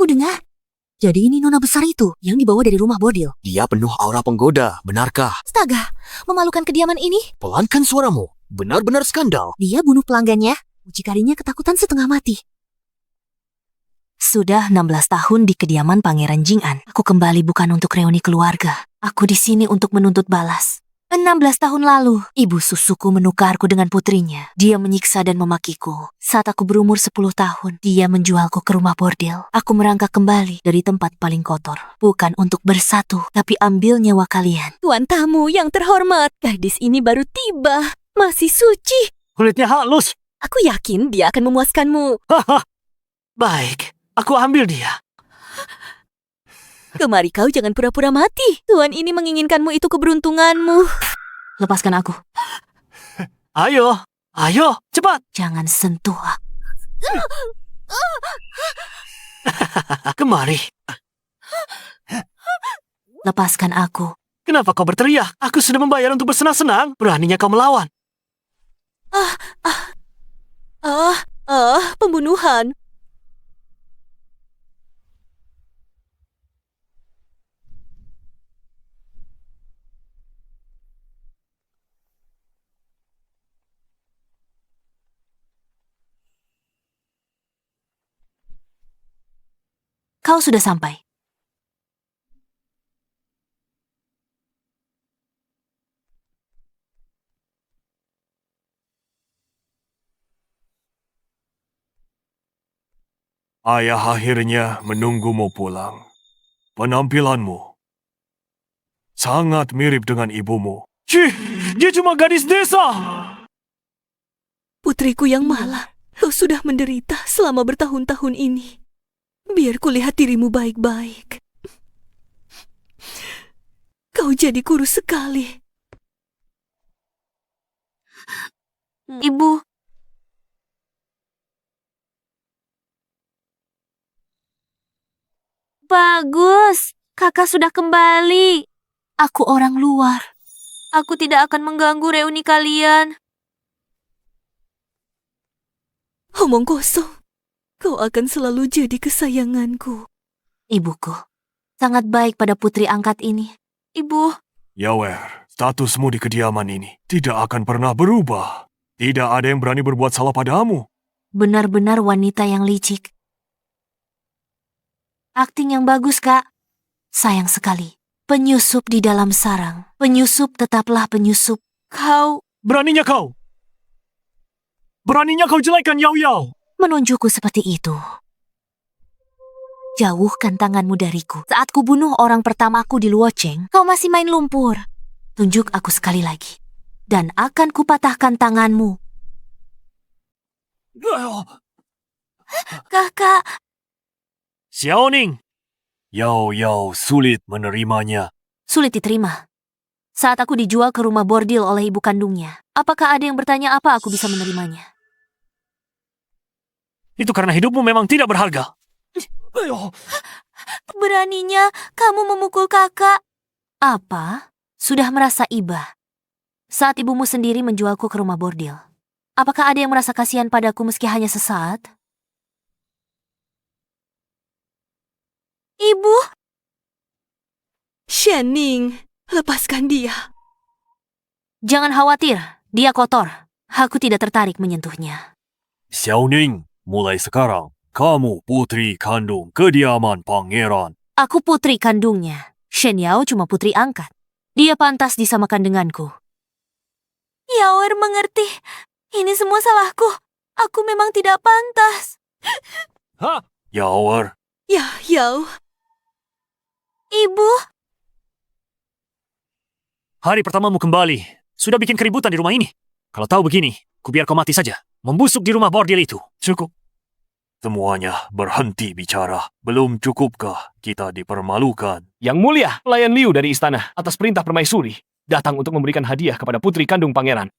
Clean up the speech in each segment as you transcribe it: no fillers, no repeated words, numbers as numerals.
dengar? Jadi ini nona besar itu yang dibawa dari rumah bordil. Dia penuh aura penggoda, benarkah? Astaga, memalukan kediaman ini. Pelankan suaramu, benar-benar skandal. Dia bunuh pelanggannya. Mucikarinya ketakutan setengah mati. Sudah 16 tahun di kediaman Pangeran Jing'an. Aku kembali bukan untuk reuni keluarga. Aku di sini untuk menuntut balas. 16 tahun lalu, ibu susuku menukarku dengan putrinya. Dia menyiksa dan memakiku. Saat aku berumur 10 tahun, dia menjualku ke rumah bordel. Aku merangkak kembali dari tempat paling kotor. Bukan untuk bersatu, tapi ambil nyawa kalian. Tuan tamu yang terhormat, gadis ini baru tiba. Masih suci. Kulitnya halus. Aku yakin dia akan memuaskanmu. Haha. Baik, aku ambil dia. Kemari kau jangan pura-pura mati. Tuan ini menginginkanmu, itu keberuntunganmu. Lepaskan aku. Ayo, cepat. Jangan sentuh aku. Kemari. Lepaskan aku. Kenapa kau berteriak? Aku sudah membayar untuk bersenang-senang. Beraninya kau melawan. Pembunuhan. Kau sudah sampai. Ayah akhirnya menunggumu pulang. Penampilanmu sangat mirip dengan ibumu. Cih, dia cuma gadis desa. Putriku yang malang, kau sudah menderita selama bertahun-tahun ini. Biar kulihat dirimu baik-baik. Kau jadi kurus sekali. Ibu. Bagus, kakak sudah kembali. Aku orang luar. Aku tidak akan mengganggu reuni kalian. Omong kosong. Kau akan selalu jadi kesayanganku. Ibuku, sangat baik pada putri angkat ini. Ibu. Yawer, statusmu di kediaman ini tidak akan pernah berubah. Tidak ada yang berani berbuat salah padamu. Benar-benar wanita yang licik. Akting yang bagus, Kak. Sayang sekali. Penyusup di dalam sarang. Penyusup tetaplah penyusup. Kau... Beraninya kau jelekkan Yao Yao. menunjukku seperti itu. Jauhkan tanganmu dariku. Saat ku bunuh orang pertamaku di Luocheng, kau masih main lumpur. Tunjuk aku sekali lagi. Dan akan kupatahkan tanganmu. Kakak. Xiaoning. Yao Yao sulit menerimanya. Sulit diterima. Saat aku dijual ke rumah bordil oleh ibu kandungnya, apakah ada yang bertanya apa aku bisa menerimanya? Itu karena hidupmu memang tidak berharga. Beraninya kamu memukul kakak. Apa? Sudah merasa iba? Saat ibumu sendiri menjualku ke rumah bordil. Apakah ada yang merasa kasihan padaku meski hanya sesaat? Ibu? Shenning, lepaskan dia. Jangan khawatir, dia kotor. Aku tidak tertarik menyentuhnya. Xiaoning, mulai sekarang kamu putri kandung kediaman pangeran. Aku putri kandungnya. Shen Yao cuma putri angkat. Dia pantas disamakan denganku. Yaoer mengerti. Ini semua salahku. Aku memang tidak pantas. Hah? Yaoer, Ya, Yao. Ibu. Hari pertamamu kembali. Sudah bikin keributan di rumah ini. Kalau tahu begini, kubiar kau mati saja. Membusuk di rumah bordil itu. Cukup. semuanya berhenti bicara. Belum cukupkah kita dipermalukan? Yang mulia, pelayan Liu dari istana atas perintah permaisuri datang untuk memberikan hadiah kepada putri kandung pangeran.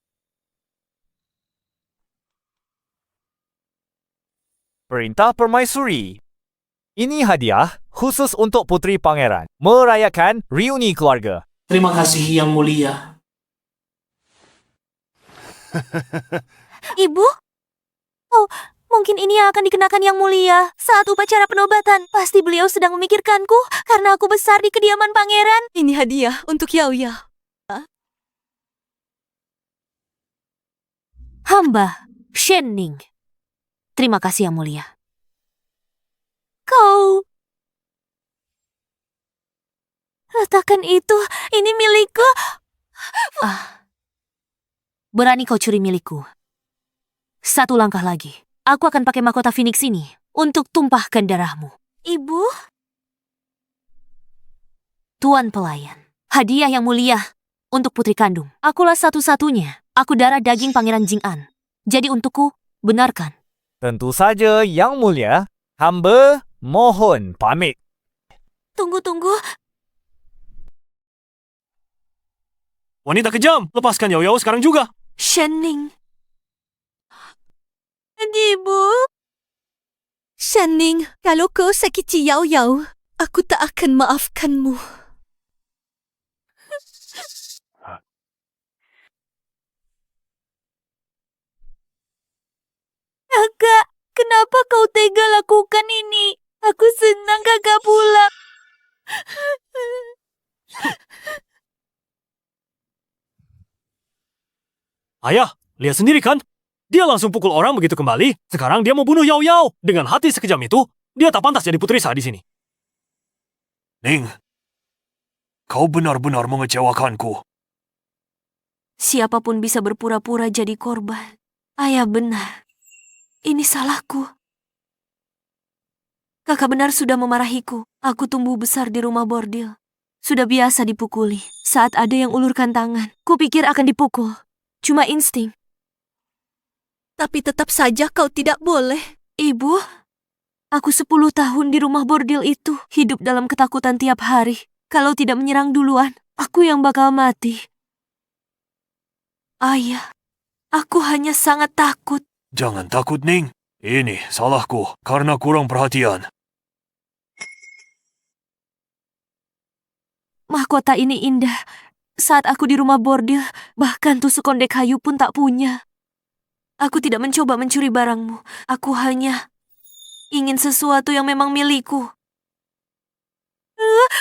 Perintah permaisuri. Ini hadiah khusus untuk putri pangeran, merayakan reuni keluarga. Terima kasih yang mulia. Ibu? Mungkin ini yang akan dikenakan Yang Mulia saat upacara penobatan. Pasti beliau sedang memikirkanku karena aku besar di kediaman pangeran. Ini hadiah untuk Yao Yao. Hamba, Shen Ning. Terima kasih Yang Mulia. Kau... Letakkan itu, ini milikku. Berani kau curi milikku. Satu langkah lagi. Aku akan pakai mahkota Phoenix ini untuk tumpahkan darahmu. Ibu? Tuan pelayan, hadiah Yang Mulia untuk putri kandung. Akulah satu-satunya. Aku darah daging Pangeran Jing'an. Jadi untukku, benarkan. Tentu saja, Yang Mulia. Hamba mohon pamit. Tunggu. Wanita kejam, lepaskan Yao Yao sekarang juga. Shen Ning. Ibu. Shen Ning, kalau kau sakiti Yao Yao, aku tak akan maafkanmu. Kakak, kenapa kau tega lakukan ini? Aku senang kakak pulang. Ayah, lihat sendiri kan? Dia langsung pukul orang begitu kembali. Sekarang dia mau bunuh Yao Yao. Dengan hati sekejam itu, dia tak pantas jadi putri sah di sini. Ning, kau benar-benar mengecewakanku. Siapapun bisa berpura-pura jadi korban. Ayah benar. Ini salahku. Kakak benar sudah memarahiku. Aku tumbuh besar di rumah bordil. Sudah biasa dipukuli. Saat ada yang ulurkan tangan, kupikir akan dipukul. Cuma insting. Tapi tetap saja kau tidak boleh. Ibu, aku 10 tahun di rumah bordil itu. Hidup dalam ketakutan tiap hari. Kalau tidak menyerang duluan, aku yang bakal mati. Ayah, aku hanya sangat takut. Jangan takut, Ning. Ini salahku karena kurang perhatian. Mahkota ini indah. Saat aku di rumah bordil, bahkan tusuk konde kayu pun tak punya. Aku tidak mencoba mencuri barangmu. Aku hanya ingin sesuatu yang memang milikku.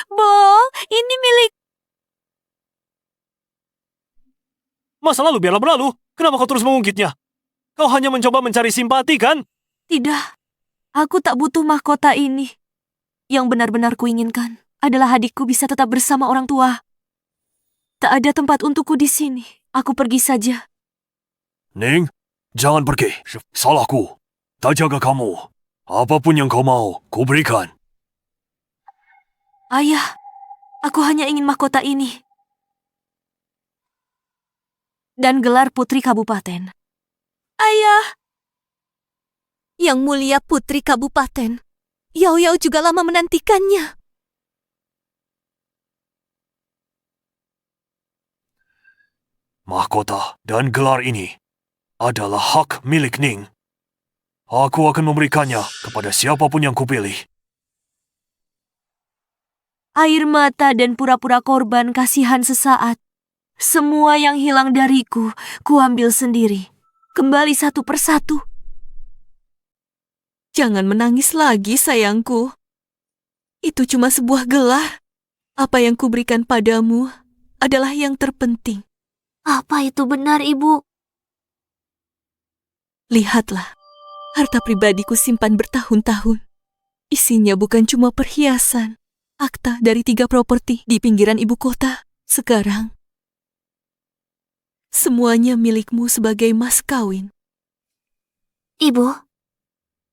Bong, ini milik... Masa lalu biarlah berlalu. Kenapa kau terus mengungkitnya? Kau hanya mencoba mencari simpati, kan? Tidak, aku tak butuh mahkota ini. Yang benar-benar kuinginkan adalah adikku bisa tetap bersama orang tua. Tak ada tempat untukku di sini. Aku pergi saja. Ning, jangan pergi. Salahku. Tak jaga kamu. Apapun yang kau mau, ku berikan. Ayah, aku hanya ingin mahkota ini. Dan gelar putri kabupaten. Ayah. Yang Mulia Putri Kabupaten. Yao Yao juga lama menantikannya. Mahkota dan gelar ini adalah hak milik Ning. Aku akan memberikannya kepada siapapun yang kupilih. Air mata dan pura-pura korban kasihan sesaat. Semua yang hilang dariku, kuambil sendiri. Kembali satu persatu. Jangan menangis lagi, sayangku. Itu cuma sebuah gelar. Apa yang kuberikan padamu adalah yang terpenting. Apa itu benar, Ibu? Lihatlah, harta pribadiku simpan bertahun-tahun. Isinya bukan cuma perhiasan, akta dari 3 properti di pinggiran ibu kota. Sekarang, semuanya milikmu sebagai mas kawin. Ibu,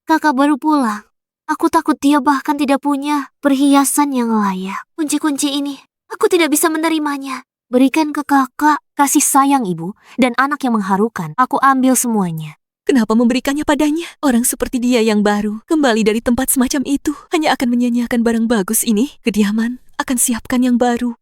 kakak baru pulang. Aku takut dia bahkan tidak punya perhiasan yang layak. Kunci-kunci ini, aku tidak bisa menerimanya. Berikan ke kakak. Kasih sayang ibu dan anak yang mengharukan. Aku ambil semuanya. Kenapa memberikannya padanya? Orang seperti dia yang baru, kembali dari tempat semacam itu, hanya akan menyia-nyiakan barang bagus ini. Kediaman akan siapkan yang baru.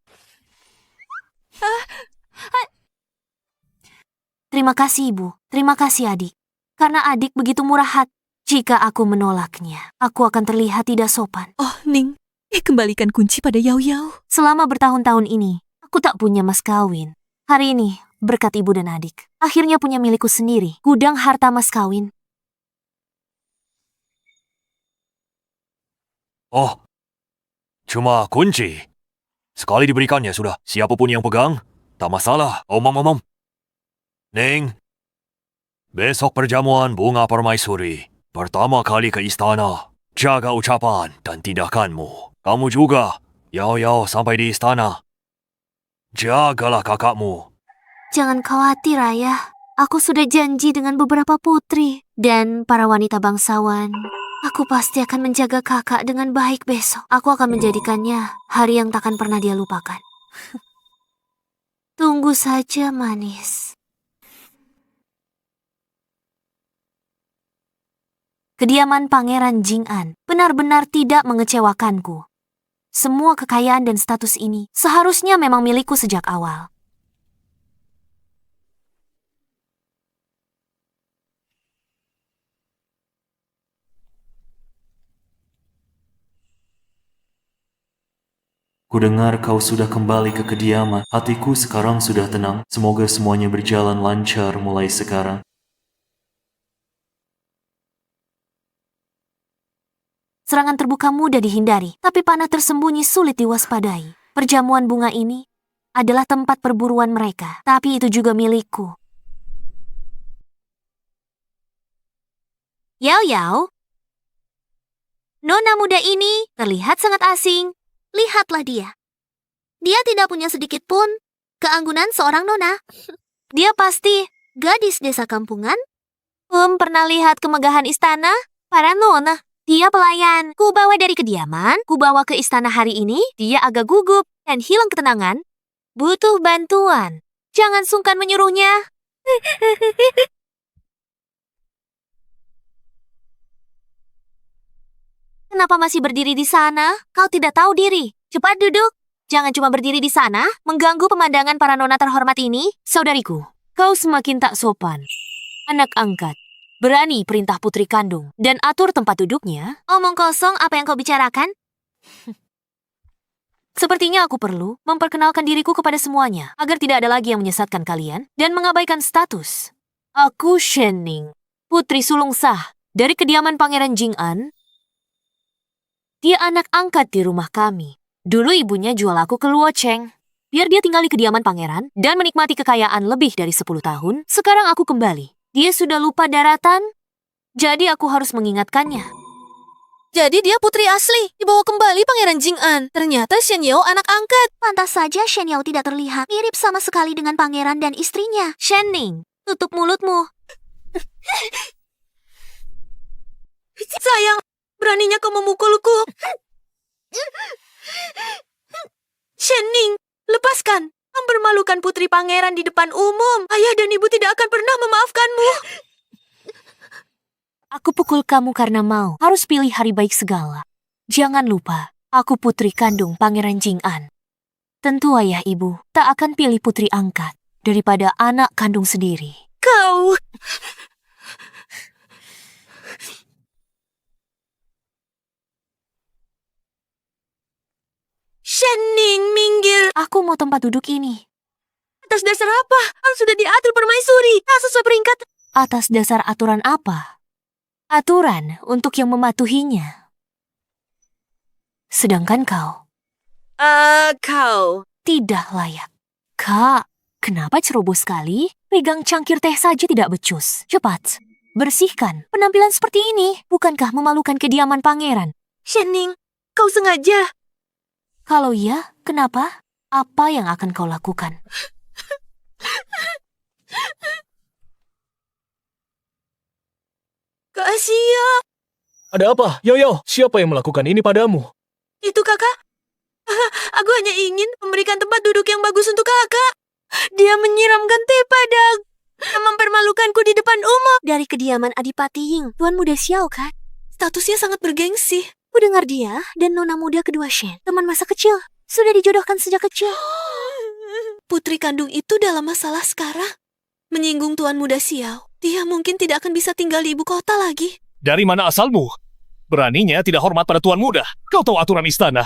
Terima kasih ibu, terima kasih adik. Karena adik begitu murah hati. Jika aku menolaknya, aku akan terlihat tidak sopan. Oh, Ning, kembalikan kunci pada Yao Yao. Selama bertahun-tahun ini, aku tak punya mas kawin. Hari ini, berkat ibu dan adik, akhirnya punya milikku sendiri, gudang harta mas kawin. Oh, cuma kunci. Sekali diberikannya sudah. Siapapun yang pegang, tak masalah. Om. Ning, besok perjamuan bunga permaisuri. Pertama kali ke istana. Jaga ucapan dan tindakanmu. Kamu juga, Yao sampai di istana. Jagalah kakakmu. Jangan khawatir, Ayah. Aku sudah janji dengan beberapa putri dan para wanita bangsawan. Aku pasti akan menjaga kakak dengan baik besok. Aku akan menjadikannya hari yang takkan pernah dia lupakan. Tunggu saja, manis. Kediaman Pangeran Jing'an benar-benar tidak mengecewakanku. Semua kekayaan dan status ini seharusnya memang milikku sejak awal. Kudengar kau sudah kembali ke kediaman. Hatiku sekarang sudah tenang. Semoga semuanya berjalan lancar mulai sekarang. Serangan terbuka mudah dihindari, tapi panah tersembunyi sulit diwaspadai. Perjamuan bunga ini adalah tempat perburuan mereka, tapi itu juga milikku. Yao, nona muda ini terlihat sangat asing. Lihatlah dia. Dia tidak punya sedikit pun keanggunan seorang nona. Dia pasti gadis desa kampungan. Pernah lihat kemegahan istana? Para nona. Dia pelayan. Ku bawa dari kediaman, ku bawa ke istana hari ini. Dia agak gugup dan hilang ketenangan. Butuh bantuan. Jangan sungkan menyuruhnya. Kenapa masih berdiri di sana? Kau tidak tahu diri. Cepat duduk. Jangan cuma berdiri di sana, mengganggu pemandangan para nona terhormat ini. Saudariku, kau semakin tak sopan. Anak angkat. Berani perintah putri kandung dan atur tempat duduknya. Omong kosong, apa yang kau bicarakan? Sepertinya aku perlu memperkenalkan diriku kepada semuanya agar tidak ada lagi yang menyesatkan kalian dan mengabaikan status. Aku Shen Ning, putri sulung sah dari kediaman Pangeran Jing'an. Dia anak angkat di rumah kami. Dulu ibunya jual aku ke Luo Cheng. Biar dia tinggal di kediaman pangeran dan menikmati kekayaan lebih dari 10 tahun. Sekarang aku kembali. Dia sudah lupa daratan, jadi aku harus mengingatkannya. Jadi dia putri asli, dibawa kembali Pangeran Jing'an. Ternyata Shen Yao anak angkat. Pantas saja Shen Yao tidak terlihat mirip sama sekali dengan pangeran dan istrinya. Shen Ning, tutup mulutmu. Sayang, beraninya kau memukulku. Shen Ning, lepaskan. Mempermalukan putri pangeran di depan umum. Ayah dan ibu tidak akan pernah memaafkanmu. Aku pukul kamu karena mau. Harus pilih hari baik segala. Jangan lupa, aku putri kandung Pangeran Jing'an. Tentu ayah ibu tak akan pilih putri angkat daripada anak kandung sendiri. Kau... Shen Ning, minggir. Aku mau tempat duduk ini. Atas dasar apa? Kan sudah diatur permaisuri. Tak sesuai peringkat. Atas dasar aturan apa? Aturan untuk yang mematuhinya. Sedangkan kau... kau... Tidak layak. Kak, kenapa ceroboh sekali? Pegang cangkir teh saja tidak becus. Cepat, bersihkan. Penampilan seperti ini bukankah memalukan kediaman pangeran? Shen Ning, kau sengaja... Kalau iya, kenapa? Apa yang akan kau lakukan? Kak Asia. Ada apa? Yao, siapa yang melakukan ini padamu? Itu kakak. Aku hanya ingin memberikan tempat duduk yang bagus untuk kakak. Dia menyiramkan teh padaku. Mempermalukanku di depan umum. Dari kediaman Adipati Ying, Tuan Muda Xiao kan? Statusnya sangat bergengsi. Ku dengar dia dan nona muda kedua Shen, teman masa kecil, sudah dijodohkan sejak kecil. Putri kandung itu dalam masalah sekarang. Menyinggung Tuan Muda Xiao, dia mungkin tidak akan bisa tinggal di ibu kota lagi. Dari mana asalmu? Beraninya tidak hormat pada tuan muda. Kau tahu aturan istana.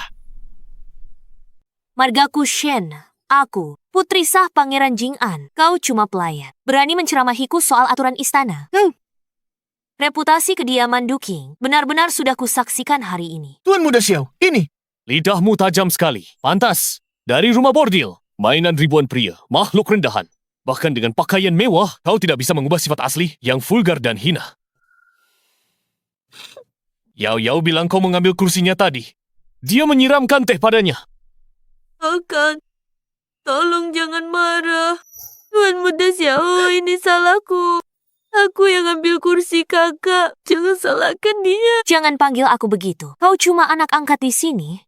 Margaku Shen, aku, putri sah Pangeran Jing'an. Kau cuma pelayan. Berani menceramahiku soal aturan istana. Reputasi kediaman Duking benar-benar sudah kusaksikan hari ini. Tuan Muda Xiao, ini. Lidahmu tajam sekali. Pantas. Dari rumah bordil. Mainan ribuan pria. Makhluk rendahan. Bahkan dengan pakaian mewah, kau tidak bisa mengubah sifat asli yang vulgar dan hina. Yao Yao bilang kau mengambil kursinya tadi. Dia menyiramkan teh padanya. Kakak, tolong jangan marah. Tuan Muda Xiao, ini salahku. Aku yang ambil kursi kakak. Jangan salahkan dia. Jangan panggil aku begitu. Kau cuma anak angkat di sini.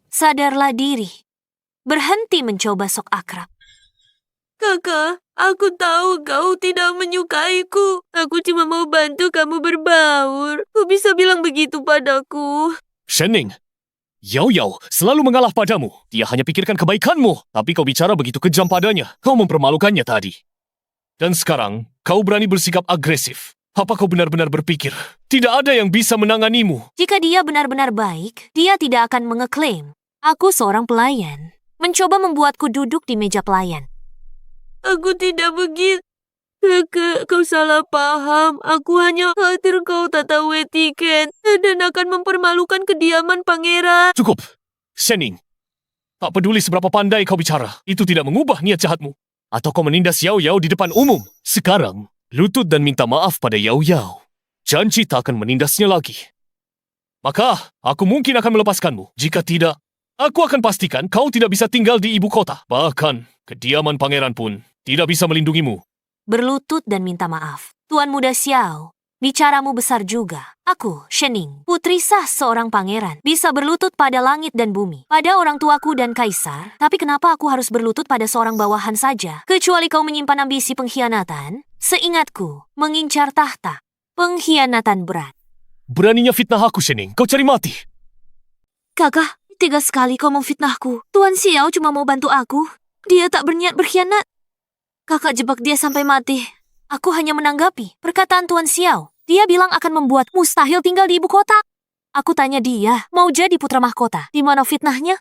Sadarlah diri. Berhenti mencoba sok akrab. Kakak, aku tahu kau tidak menyukaiku. Aku cuma mau bantu kamu berbaur. Kau bisa bilang begitu padaku. Shen Ning, Yao Yao selalu mengalah padamu. Dia hanya pikirkan kebaikanmu. Tapi kau bicara begitu kejam padanya. Kau mempermalukannya tadi. Dan sekarang, kau berani bersikap agresif. Apa kau benar-benar berpikir tidak ada yang bisa menanganimu? Jika dia benar-benar baik, dia tidak akan mengeklaim. Aku seorang pelayan. Mencoba membuatku duduk di meja pelayan. Aku tidak begitu. Kakak, kau salah paham. Aku hanya khawatir kau tak tahu etiket dan akan mempermalukan kediaman pangeran. Cukup, Shen Ning. Tak peduli seberapa pandai kau bicara, itu tidak mengubah niat jahatmu. Atau kau menindas Yao Yao di depan umum. Sekarang, lutut dan minta maaf pada Yao Yao. Janji tak akan menindasnya lagi. Maka, aku mungkin akan melepaskanmu. Jika tidak, aku akan pastikan kau tidak bisa tinggal di ibu kota. Bahkan, kediaman pangeran pun tidak bisa melindungimu. Berlutut dan minta maaf. Tuan Muda Xiao, bicaramu besar juga. Aku, Shen Ning, putri sah seorang pangeran, bisa berlutut pada langit dan bumi, pada orang tuaku dan kaisar. Tapi kenapa aku harus berlutut pada seorang bawahan saja? Kecuali kau menyimpan ambisi pengkhianatan? Seingatku, mengincar tahta. Pengkhianatan berat. Beraninya fitnah aku, Shen Ning. Kau cari mati. Kakak, tega sekali kau memfitnahku. Tuan Xiao cuma mau bantu aku. Dia tak berniat berkhianat. Kakak jebak dia sampai mati. Aku hanya menanggapi perkataan Tuan Xiao. Dia bilang akan membuat mustahil tinggal di ibu kota. Aku tanya dia, mau jadi putra mahkota. Di mana fitnahnya?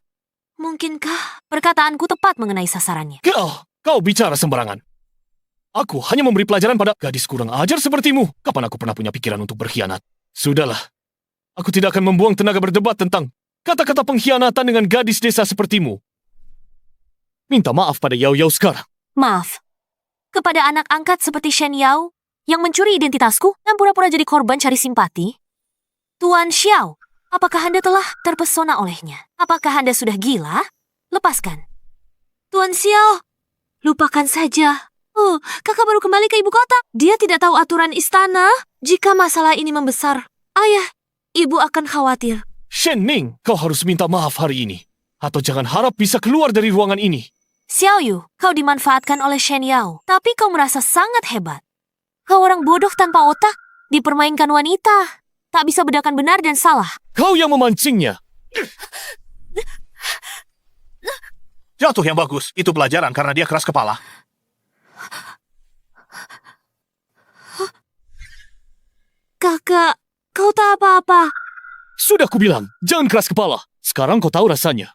Mungkinkah perkataanku tepat mengenai sasarannya? Kau bicara sembarangan. Aku hanya memberi pelajaran pada gadis kurang ajar sepertimu. Kapan aku pernah punya pikiran untuk berkhianat? Sudahlah. Aku tidak akan membuang tenaga berdebat tentang kata-kata pengkhianatan dengan gadis desa sepertimu. Minta maaf pada Yao Yao sekarang. Maaf. Kepada anak angkat seperti Shen Yao yang mencuri identitasku dan pura-pura jadi korban cari simpati? Tuan Xiao, apakah Anda telah terpesona olehnya? Apakah Anda sudah gila? Lepaskan. Tuan Xiao, lupakan saja. Oh, kakak baru kembali ke ibu kota. Dia tidak tahu aturan istana. Jika masalah ini membesar, ayah, ibu akan khawatir. Shen Ning, kau harus minta maaf hari ini. Atau jangan harap bisa keluar dari ruangan ini. Xiao Yu, kau dimanfaatkan oleh Shen Yao, tapi kau merasa sangat hebat. Kau orang bodoh tanpa otak, dipermainkan wanita. Tak bisa bedakan benar dan salah. Kau yang memancingnya. Jatuh yang bagus. Itu pelajaran karena dia keras kepala. Kakak, kau tak apa-apa. Sudah kubilang, jangan keras kepala. Sekarang kau tahu rasanya.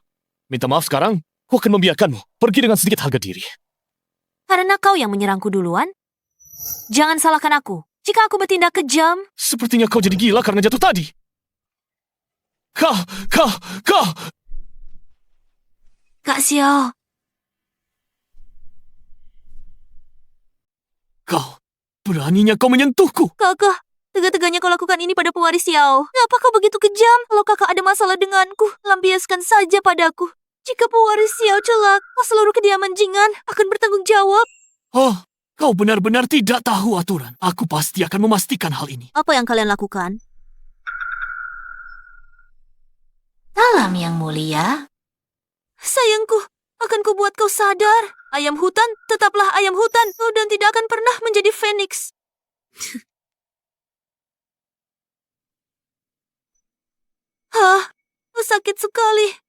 Minta maaf sekarang, aku akan membiarkanmu pergi dengan sedikit harga diri. Karena kau yang menyerangku duluan? Jangan salahkan aku. Jika aku bertindak kejam... Sepertinya kau jadi gila karena jatuh tadi. Kau! Kak Xiao. Kau, beraninya kau menyentuhku. Kakak, tega-teganya kau lakukan ini pada pewaris Xiao. Kenapa kau begitu kejam? Kalau kakak ada masalah denganku, lampiaskan saja padaku. Jika pewaris Xiao celaka, seluruh kediaman Jingan akan bertanggung jawab. Oh, kau benar-benar tidak tahu aturan. Aku pasti akan memastikan hal ini. Apa yang kalian lakukan? Salam yang mulia. Sayangku, akan kubuat kau sadar. Ayam hutan tetaplah ayam hutan dan tidak akan pernah menjadi Phoenix. Hah, sakit sekali.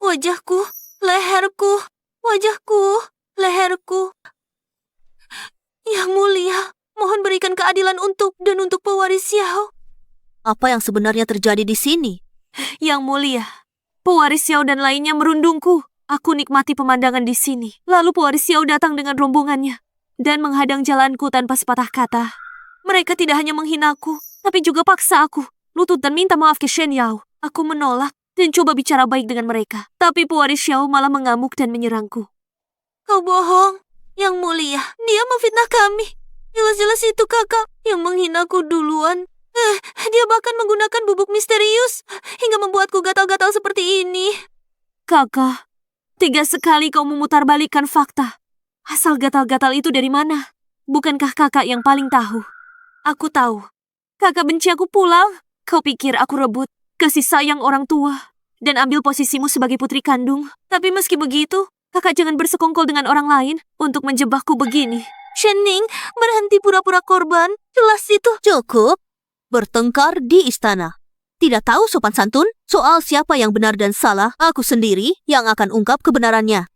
Wajahku, leherku, leherku. Yang mulia, mohon berikan keadilan untuk pewaris Xiao. Apa yang sebenarnya terjadi di sini? Yang mulia, pewaris Xiao dan lainnya merundungku. Aku nikmati pemandangan di sini. Lalu pewaris Xiao datang dengan rombongannya dan menghadang jalanku tanpa sepatah kata. Mereka tidak hanya menghinaku, tapi juga paksa aku lutut dan minta maaf ke Shen Yao. Aku menolak dan coba bicara baik dengan mereka. Tapi pewaris Xiao malah mengamuk dan menyerangku. Kau bohong, Yang Mulia. Dia memfitnah kami. Jelas-jelas itu kakak yang menghinaku duluan. Dia bahkan menggunakan bubuk misterius hingga membuatku gatal-gatal seperti ini. Kakak, tega sekali kau memutarbalikkan fakta. Asal gatal-gatal itu dari mana? Bukankah kakak yang paling tahu? Aku tahu. Kakak benci aku pulang. Kau pikir aku rebut kasih sayang orang tua dan ambil posisimu sebagai putri kandung. Tapi meski begitu, kakak jangan bersekongkol dengan orang lain untuk menjebakku begini. Shenning, berhenti pura-pura korban. Jelas itu. Cukup. Bertengkar di istana. Tidak tahu sopan santun? Soal siapa yang benar dan salah, aku sendiri yang akan ungkap kebenarannya.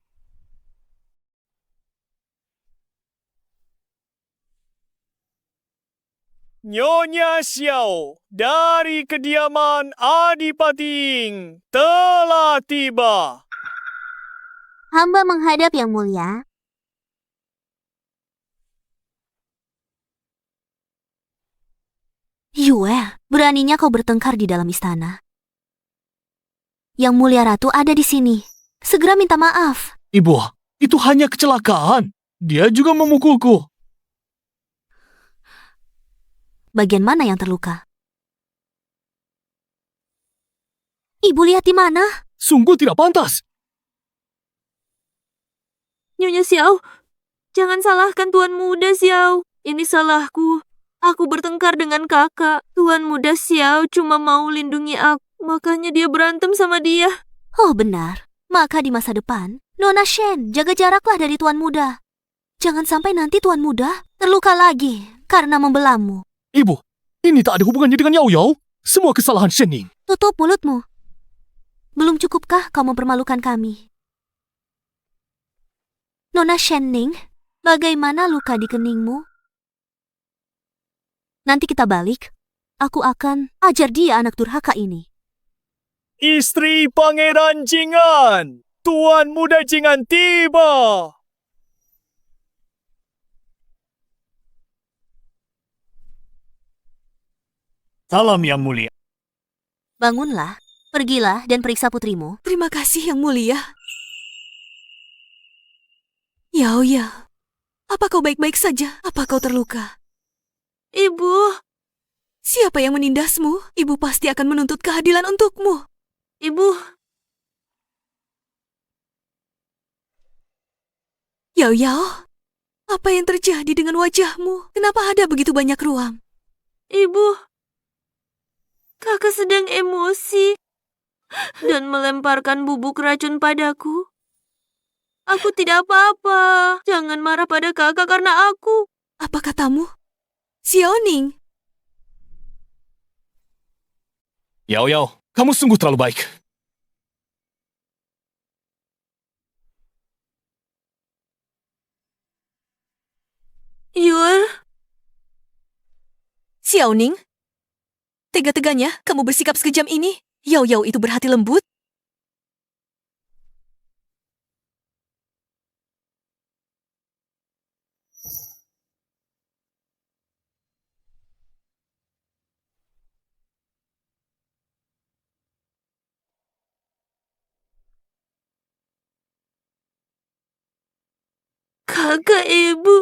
Nyonya Xiao dari kediaman Adipating telah tiba. Hamba menghadap Yang Mulia. Yue, beraninya kau bertengkar di dalam istana. Yang Mulia Ratu ada di sini. Segera minta maaf. Ibu, itu hanya kecelakaan. Dia juga memukulku. Bagian mana yang terluka? Ibu lihat di mana? Sungguh tidak pantas. Nyonya Xiao, jangan salahkan Tuan Muda Xiao. Ini salahku. Aku bertengkar dengan kakak. Tuan Muda Xiao cuma mau lindungi aku. Makanya dia berantem sama dia. Oh benar. Maka di masa depan, Nona Shen, jaga jaraklah dari Tuan Muda. Jangan sampai nanti Tuan Muda terluka lagi karena membelamu. Ibu, ini tak ada hubungannya dengan Yao Yao. Semua kesalahan Shenning. Tutup mulutmu. Belum cukupkah kau mempermalukan kami? Nona Shenning, bagaimana luka di keningmu? Nanti kita balik. Aku akan ajar dia anak durhaka ini. Istri Pangeran Jingan. Tuan Muda Jingan tiba. Salam Yang Mulia. Bangunlah, pergilah dan periksa putrimu. Terima kasih, Yang Mulia. Yao Yao, apa kau baik-baik saja? Apa kau terluka? Ibu, Siapa yang menindasmu? Ibu pasti akan menuntut keadilan untukmu. ibu, Yao Yao, apa yang terjadi dengan wajahmu? Kenapa ada begitu banyak ruam? ibu. Kakak sedang emosi dan melemparkan bubuk racun padaku. Aku tidak apa-apa. Jangan marah pada kakak karena aku. Apa katamu? Xiaoning, Yao Yao, kamu sungguh terlalu baik. Yul, Xiaoning, tega-teganya kamu bersikap sekejam ini. Yao Yao itu berhati lembut. kakak ibu.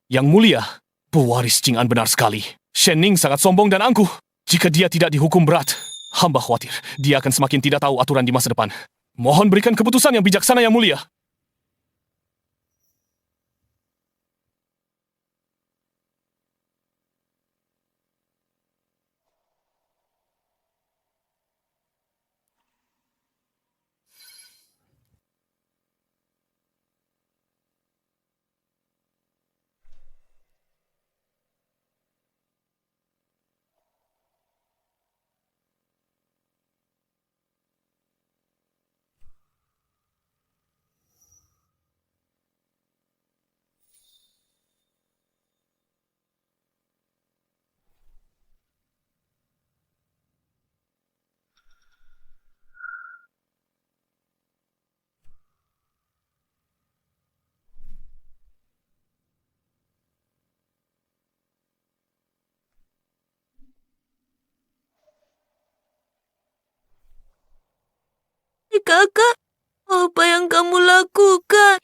Yang Mulia, pewaris Jing An benar sekali. Shen Ning sangat sombong dan angkuh. Jika dia tidak dihukum berat, hamba khawatir dia akan semakin tidak tahu aturan di masa depan. Mohon berikan keputusan yang bijaksana, Yang Mulia. Kakak, apa yang kamu lakukan?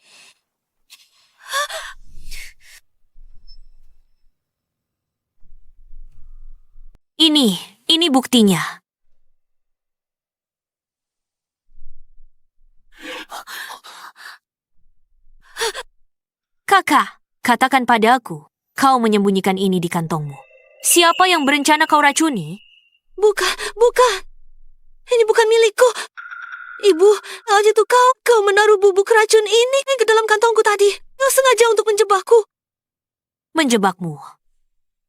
Ini buktinya. Kakak, katakan padaku, kau menyembunyikan ini di kantongmu. Siapa yang berencana kau racuni? Bukan. Ini bukan milikku. Ibu, itu kau menaruh bubuk racun ini ke dalam kantongku tadi. Kau sengaja untuk menjebakku. Menjebakmu.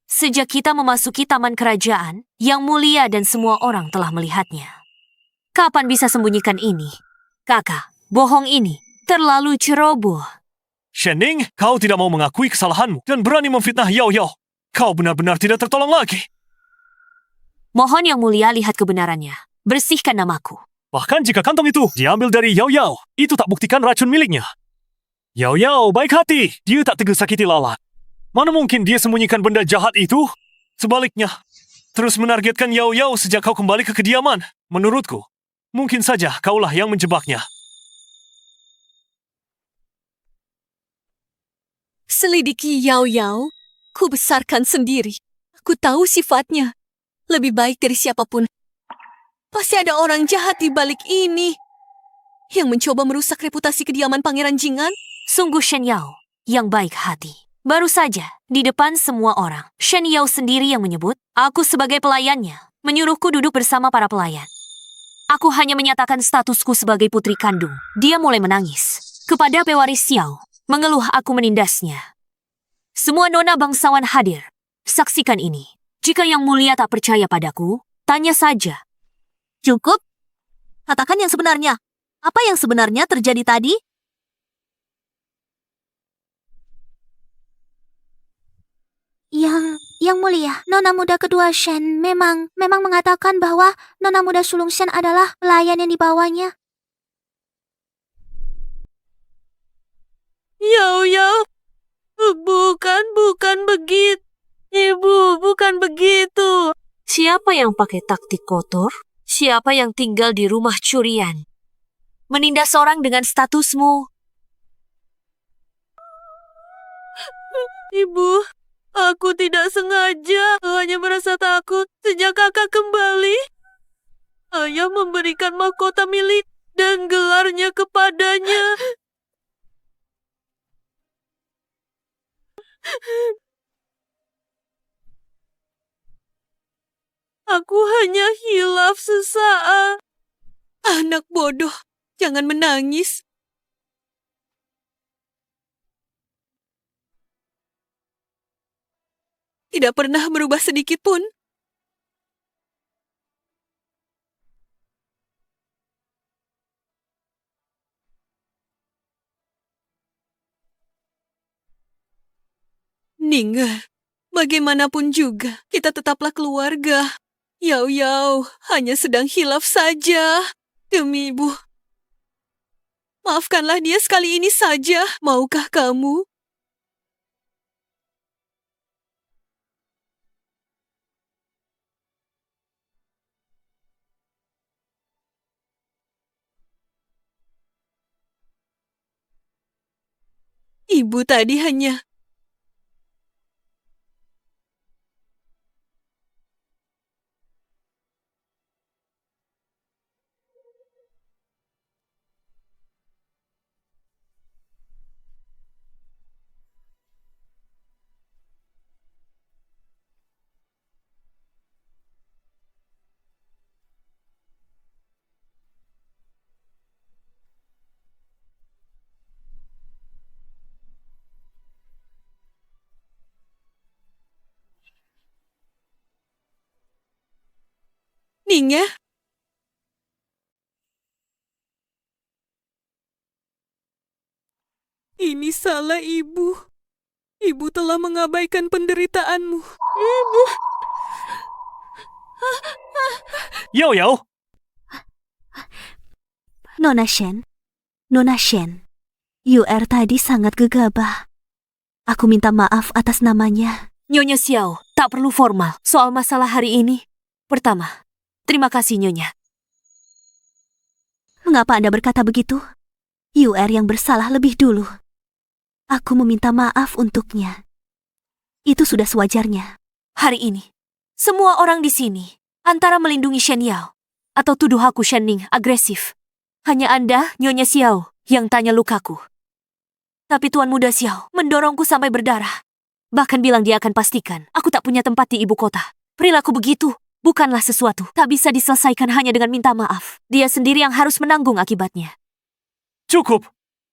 Sejak kita memasuki taman kerajaan, Yang Mulia dan semua orang telah melihatnya. Kapan bisa sembunyikan ini? Kakak, bohong ini terlalu ceroboh. Shen Ning, kau tidak mau mengakui kesalahanmu dan berani memfitnah Yao Yao. Kau benar-benar tidak tertolong lagi. Mohon Yang Mulia lihat kebenarannya. Bersihkan namaku. Bahkan jika kantong itu diambil dari Yao Yao, itu tak buktikan racun miliknya. Yao Yao baik hati, dia tak tegas sakiti lalat. Mana mungkin dia sembunyikan benda jahat itu? Sebaliknya, terus menargetkan Yao Yao sejak kau kembali ke kediaman. Menurutku, mungkin saja kaulah yang menjebaknya. Selidiki Yao Yao, ku besarkan sendiri. Aku tahu sifatnya. Lebih baik dari siapapun. Pasti ada orang jahat di balik ini yang mencoba merusak reputasi kediaman Pangeran Jing'an. Sungguh Shen Yao yang baik hati. Baru saja, di depan semua orang, Shen Yao sendiri yang menyebut, aku sebagai pelayannya, menyuruhku duduk bersama para pelayan. Aku hanya menyatakan statusku sebagai putri kandung. Dia mulai menangis. Kepada pewaris Xiao, mengeluh aku menindasnya. Semua nona bangsawan hadir. Saksikan ini. Jika Yang Mulia tak percaya padaku, tanya saja. Cukup. Katakan yang sebenarnya. Apa yang sebenarnya terjadi tadi? Yang Mulia, Nona muda kedua Shen memang mengatakan bahwa Nona muda sulung Shen adalah pelayan yang dibawanya. Yao, bukan begitu. Ibu, bukan begitu. Siapa yang pakai taktik kotor? Siapa yang tinggal di rumah curian? Menindas orang dengan statusmu. Ibu, aku tidak sengaja. Hanya merasa takut sejak kakak kembali. Ayah memberikan mahkota milik dan gelarnya kepadanya. Aku hanya hilaf sesaat. Anak bodoh, jangan menangis. Tidak pernah berubah sedikit pun. Ninggal, bagaimanapun juga, kita tetaplah keluarga. Yao hanya sedang hilaf saja. Demi ibu. Maafkanlah dia sekali ini saja. Maukah kamu? Ibu tadi hanya mengulanginya. Ini salah ibu. Ibu telah mengabaikan penderitaanmu. Ibu. Yao Yao, Nona Shen. Nona Shen. UR tadi sangat gegabah. Aku minta maaf atas namanya. Nyonya Xiao, tak perlu formal soal masalah hari ini. Pertama, terima kasih Nyonya. Mengapa Anda berkata begitu? UR yang bersalah lebih dulu. Aku meminta maaf untuknya. Itu sudah sewajarnya. Hari ini, semua orang di sini antara melindungi Shen Yao atau tuduh aku Shen Ning agresif. Hanya Anda, Nyonya Xiao, yang tanya lukaku. Tapi Tuan Muda Xiao mendorongku sampai berdarah. Bahkan bilang dia akan pastikan aku tak punya tempat di ibu kota. Perilaku begitu bukanlah sesuatu tak bisa diselesaikan hanya dengan minta maaf. Dia sendiri yang harus menanggung akibatnya. cukup.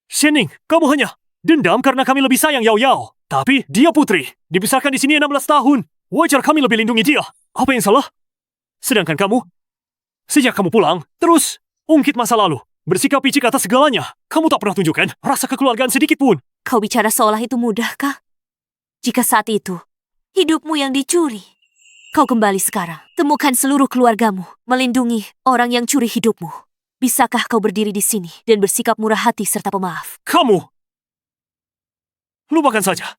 Shen Ning, kamu hanya dendam karena kami lebih sayang Yao Yao. Tapi dia putri, dibesarkan di sini 16 tahun. Wajar kami lebih lindungi dia. Apa yang salah? Sedangkan kamu, sejak kamu pulang, terus ungkit masa lalu. Bersikap picik atas segalanya. Kamu tak pernah tunjukkan rasa kekeluargaan sedikit pun. Kau bicara seolah itu mudah, kah? Jika saat itu, hidupmu yang dicuri. Kau kembali sekarang, temukan seluruh keluargamu, melindungi orang yang curi hidupmu. Bisakah kau berdiri di sini dan bersikap murah hati serta pemaaf? Kamu! Lupakan saja.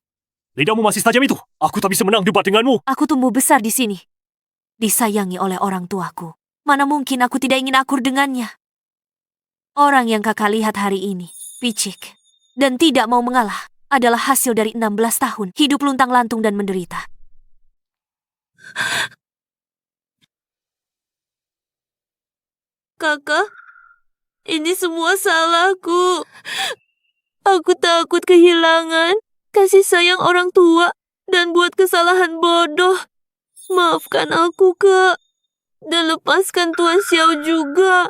Lidahmu masih setajam itu. Aku tak bisa menang debat denganmu. Aku tumbuh besar di sini. Disayangi oleh orang tuaku. Mana mungkin aku tidak ingin akur dengannya. Orang yang kakak lihat hari ini, picik, dan tidak mau mengalah, adalah hasil dari 16 tahun hidup luntang-lantung dan menderita. Kakak, ini semua salahku. Aku takut kehilangan kasih sayang orang tua dan buat kesalahan bodoh. Maafkan aku, Kak. Dan lepaskan Tuan Xiao juga.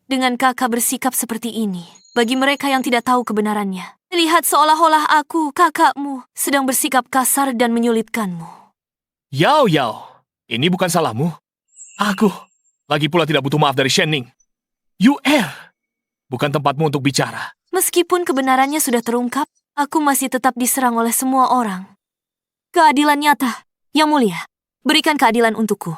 Dengan kakak bersikap seperti ini, bagi mereka yang tidak tahu kebenarannya, lihat seolah-olah aku, kakakmu, sedang bersikap kasar dan menyulitkanmu. Yao Yao, ini bukan salahmu. Aku, lagi pula tidak butuh maaf dari Shen Ning. UR, bukan tempatmu untuk bicara. Meskipun kebenarannya sudah terungkap, aku masih tetap diserang oleh semua orang. Keadilan nyata, Yang Mulia, berikan keadilan untukku.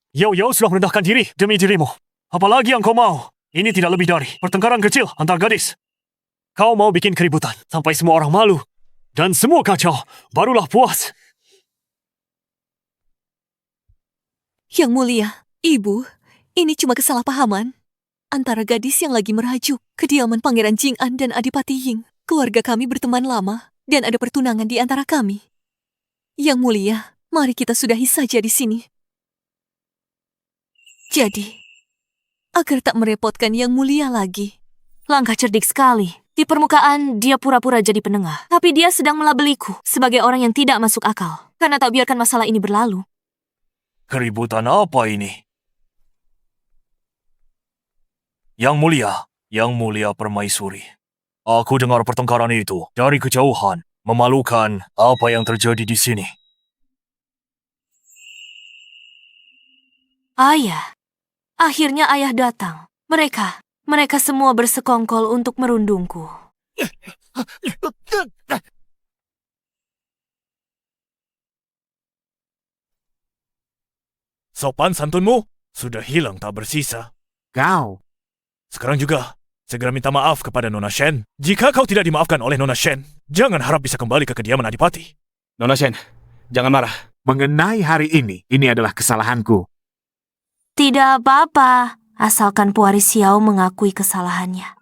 Yao Yao sudah merendahkan diri demi dirimu. Apalagi yang kau mau? Ini tidak lebih dari pertengkaran kecil antar gadis. Kau mau bikin keributan sampai semua orang malu. Dan semua kacau, barulah puas. Yang Mulia, Ibu, ini cuma kesalahpahaman antara gadis yang lagi merajuk kediaman Pangeran Jing'an dan Adipati Ying. Keluarga kami berteman lama dan ada pertunangan di antara kami. Yang Mulia, mari kita sudahi saja di sini. Jadi, agar tak merepotkan Yang Mulia lagi. Langkah cerdik sekali. Di permukaan, dia pura-pura jadi penengah. Tapi dia sedang melabeliku sebagai orang yang tidak masuk akal. Karena tak biarkan masalah ini berlalu. Keributan apa ini? Yang Mulia Permaisuri. Aku dengar pertengkaran itu dari kejauhan. Memalukan apa yang terjadi di sini. Ayah. Akhirnya ayah datang. Mereka semua bersekongkol untuk merundungku. Sopan santunmu sudah hilang tak bersisa. Kau, Sekarang juga, segera minta maaf kepada Nona Shen. Jika kau tidak dimaafkan oleh Nona Shen, jangan harap bisa kembali ke kediaman Adipati. Nona Shen, jangan marah. Mengenai hari ini adalah kesalahanku. Tidak apa-apa, asalkan Puari Xiao mengakui kesalahannya.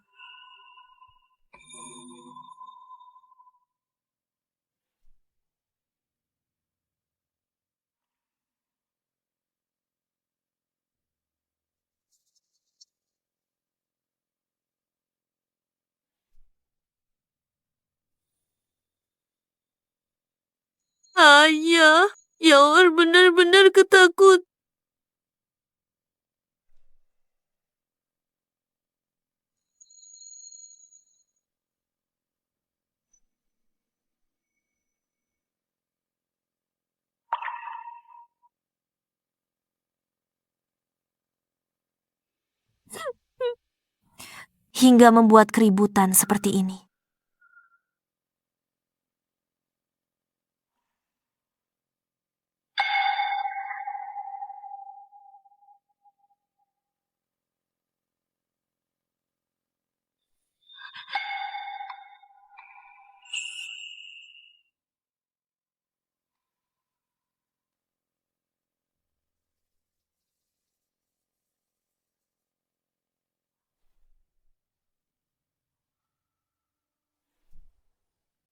Ayah, Yaor benar-benar ketakut. hingga membuat keributan seperti ini.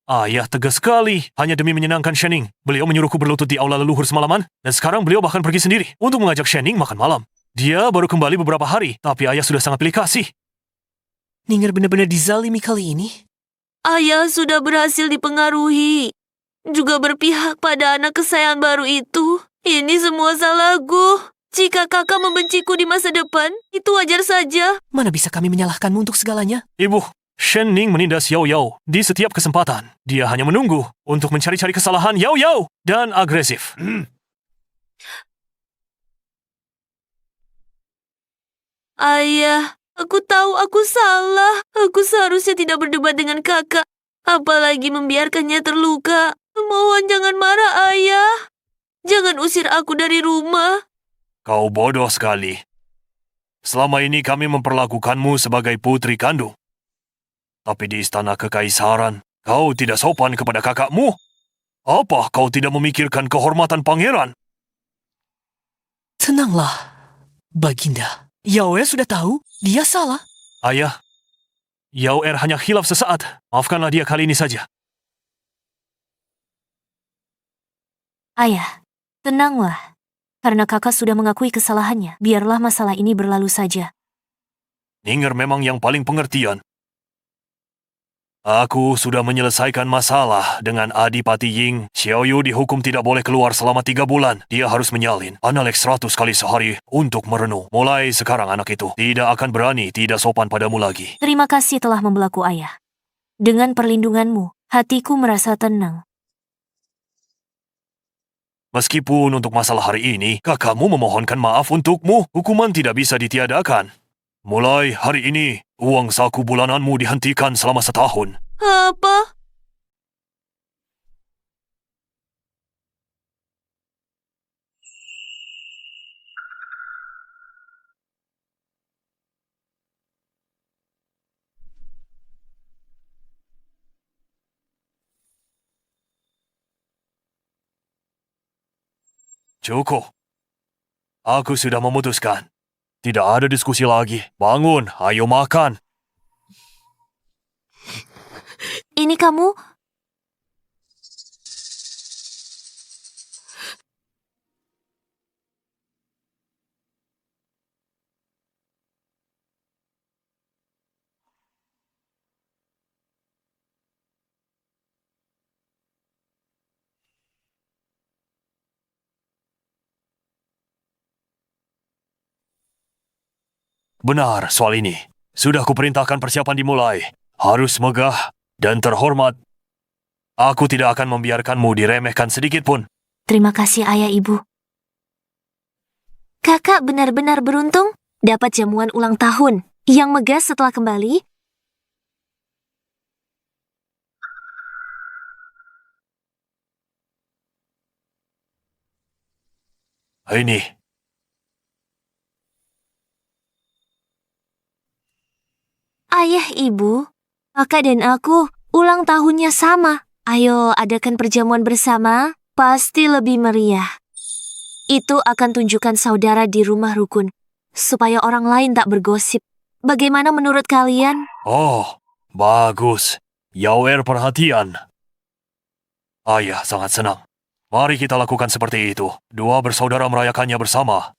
Ayah tegas sekali, hanya demi menyenangkan Shenning. Beliau menyuruhku berlutut di aula leluhur semalaman, dan sekarang beliau bahkan pergi sendiri untuk mengajak Shenning makan malam. Dia baru kembali beberapa hari, tapi ayah sudah sangat pilih kasih. Ninger benar-benar dizalimi kali ini. Ayah sudah berhasil dipengaruhi. Juga berpihak pada anak kesayangan baru itu. Ini semua salahku. Jika kakak membenciku di masa depan, itu wajar saja. Mana bisa kami menyalahkanmu untuk segalanya? Ibu, Shenning menindas Yao Yao di setiap kesempatan. Dia hanya menunggu untuk mencari-cari kesalahan Yao Yao dan agresif. Ayah, aku tahu aku salah. Aku seharusnya tidak berdebat dengan kakak. Apalagi membiarkannya terluka. Mohon jangan marah, ayah. Jangan usir aku dari rumah. Kau bodoh sekali. Selama ini kami memperlakukanmu sebagai putri kandung. Tapi di istana kekaisaran, kau tidak sopan kepada kakakmu. Apa kau tidak memikirkan kehormatan pangeran? Tenanglah, Baginda. Yaoe sudah tahu, dia salah. Ayah, Yao Er hanya khilaf sesaat. Maafkanlah dia kali ini saja. Ayah, tenanglah. Karena kakak sudah mengakui kesalahannya, biarlah masalah ini berlalu saja. Ninger memang yang paling pengertian. Aku sudah menyelesaikan masalah dengan Adipati Ying. Xiaoyu dihukum tidak boleh keluar selama 3 bulan. Dia harus menyalin Analek 100 kali sehari untuk merenung. Mulai sekarang anak itu tidak akan berani tidak sopan padamu lagi. Terima kasih telah membelaku ayah. Dengan perlindunganmu, hatiku merasa tenang. Meskipun untuk masalah hari ini, kakakmu memohonkan maaf untukmu, hukuman tidak bisa ditiadakan. Mulai hari ini, uang saku bulananmu dihentikan selama 1 tahun. Apa? Cukup. Aku sudah memutuskan. Tidak ada diskusi lagi. Bangun, ayo makan. Ini kamu... Benar soal ini. Sudah kuperintahkan persiapan dimulai. Harus megah dan terhormat. Aku tidak akan membiarkanmu diremehkan sedikit pun. Terima kasih ayah ibu. Kakak benar-benar beruntung dapat jamuan ulang tahun yang megah setelah kembali. Ini, Ayah, ibu, kakak dan aku ulang tahunnya sama. Ayo adakan perjamuan bersama, pasti lebih meriah. Itu akan tunjukkan saudara di rumah rukun, supaya orang lain tak bergosip. Bagaimana menurut kalian? oh, bagus. Yaoer perhatian. Ayah sangat senang. Mari kita lakukan seperti itu. Dua bersaudara merayakannya bersama.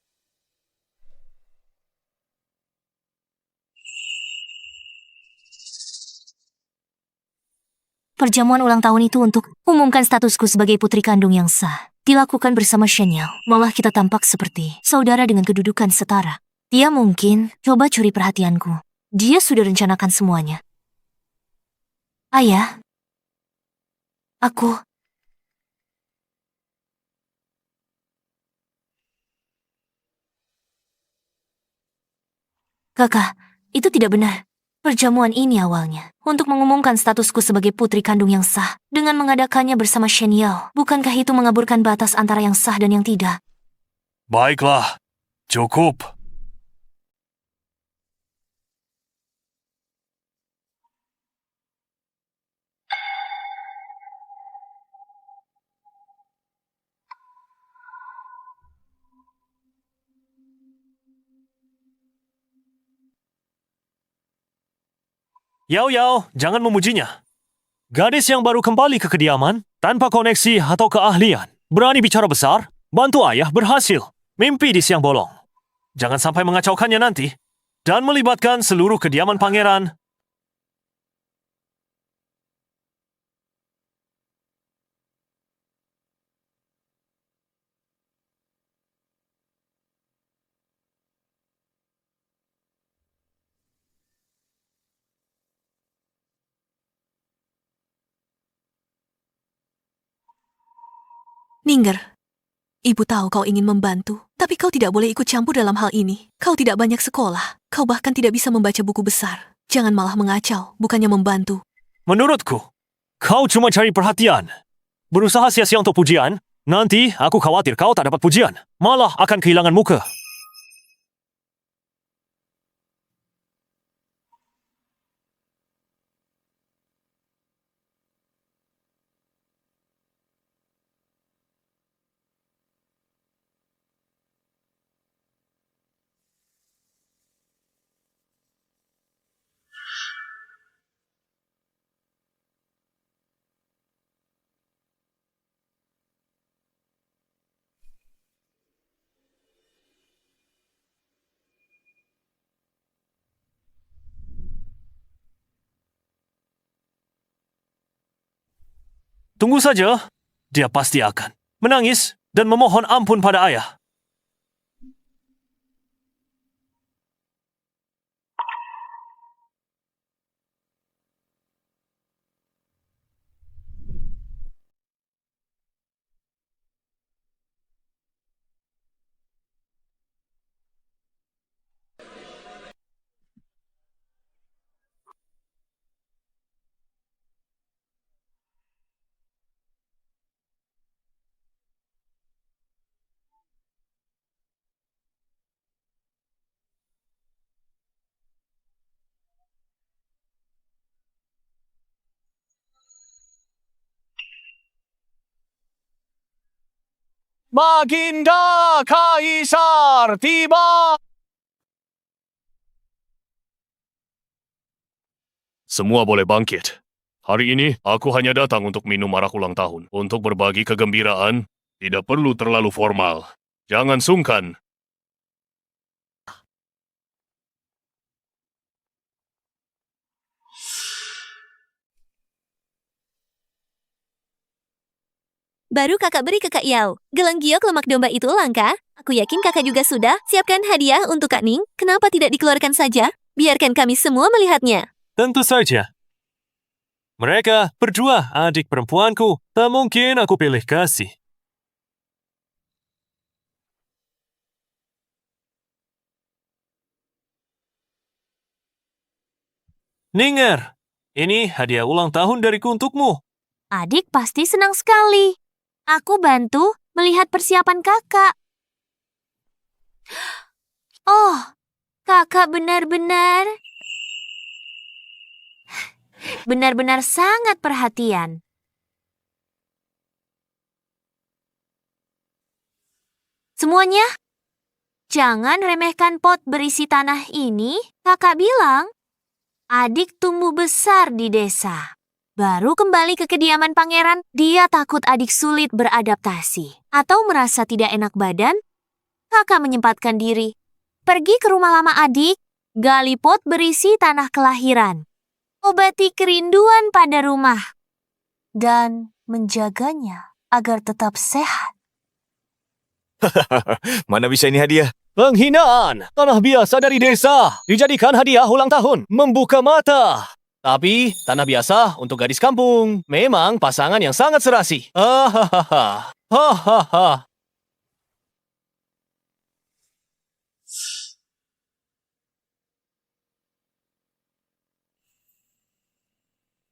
Perjamuan ulang tahun itu untuk umumkan statusku sebagai putri kandung yang sah. Dilakukan bersama Shen Yao. Malah kita tampak seperti saudara dengan kedudukan setara. Dia mungkin coba curi perhatianku. Dia sudah rencanakan semuanya. Ayah, aku... Kakak, itu tidak benar. Perjamuan ini awalnya untuk mengumumkan statusku sebagai putri kandung yang sah dengan mengadakannya bersama Shen Yao. Bukankah itu mengaburkan batas antara yang sah dan yang tidak? Baiklah, cukup. Yao Yao, jangan memujinya. Gadis yang baru kembali ke kediaman, tanpa koneksi atau keahlian, berani bicara besar, bantu ayah berhasil, mimpi di siang bolong. Jangan sampai mengacaukannya nanti, dan melibatkan seluruh kediaman pangeran. Ninger, ibu tahu kau ingin membantu, tapi kau tidak boleh ikut campur dalam hal ini. Kau tidak banyak sekolah, kau bahkan tidak bisa membaca buku besar. Jangan malah mengacau, bukannya membantu. Menurutku, kau cuma cari perhatian. Berusaha sia-sia untuk pujian, nanti aku khawatir kau tak dapat pujian. Malah akan kehilangan muka. Tunggu saja, dia pasti akan menangis dan memohon ampun pada ayah. Baginda Kaisar tiba! Semua boleh bangkit. Hari ini, aku hanya datang untuk minum arak ulang tahun. Untuk berbagi kegembiraan, tidak perlu terlalu formal. Jangan sungkan. Baru kakak beri ke Kak Yao. Gelang giok lemak domba itu langka. Aku yakin kakak juga sudah. Siapkan hadiah untuk Kak Ning. Kenapa tidak dikeluarkan saja? Biarkan kami semua melihatnya. Tentu saja. Mereka berdua adik perempuanku. Tak mungkin aku pilih kasih. Ninger, ini hadiah ulang tahun dariku untukmu. Adik pasti senang sekali. Aku bantu melihat persiapan kakak. Oh, kakak benar-benar sangat perhatian. Semuanya, jangan remehkan pot berisi tanah ini. Kakak bilang, adik tumbuh besar di desa. Baru kembali ke kediaman pangeran, dia takut adik sulit beradaptasi atau merasa tidak enak badan. Kakak menyempatkan diri, pergi ke rumah lama adik, gali pot berisi tanah kelahiran, obati kerinduan pada rumah, dan menjaganya agar tetap sehat. Mana bisa ini hadiah? Penghinaan! Tanah biasa dari desa dijadikan hadiah ulang tahun. Membuka mata. Tapi, tanah biasa untuk gadis kampung. Memang pasangan yang sangat serasi. Hahaha. Hahaha.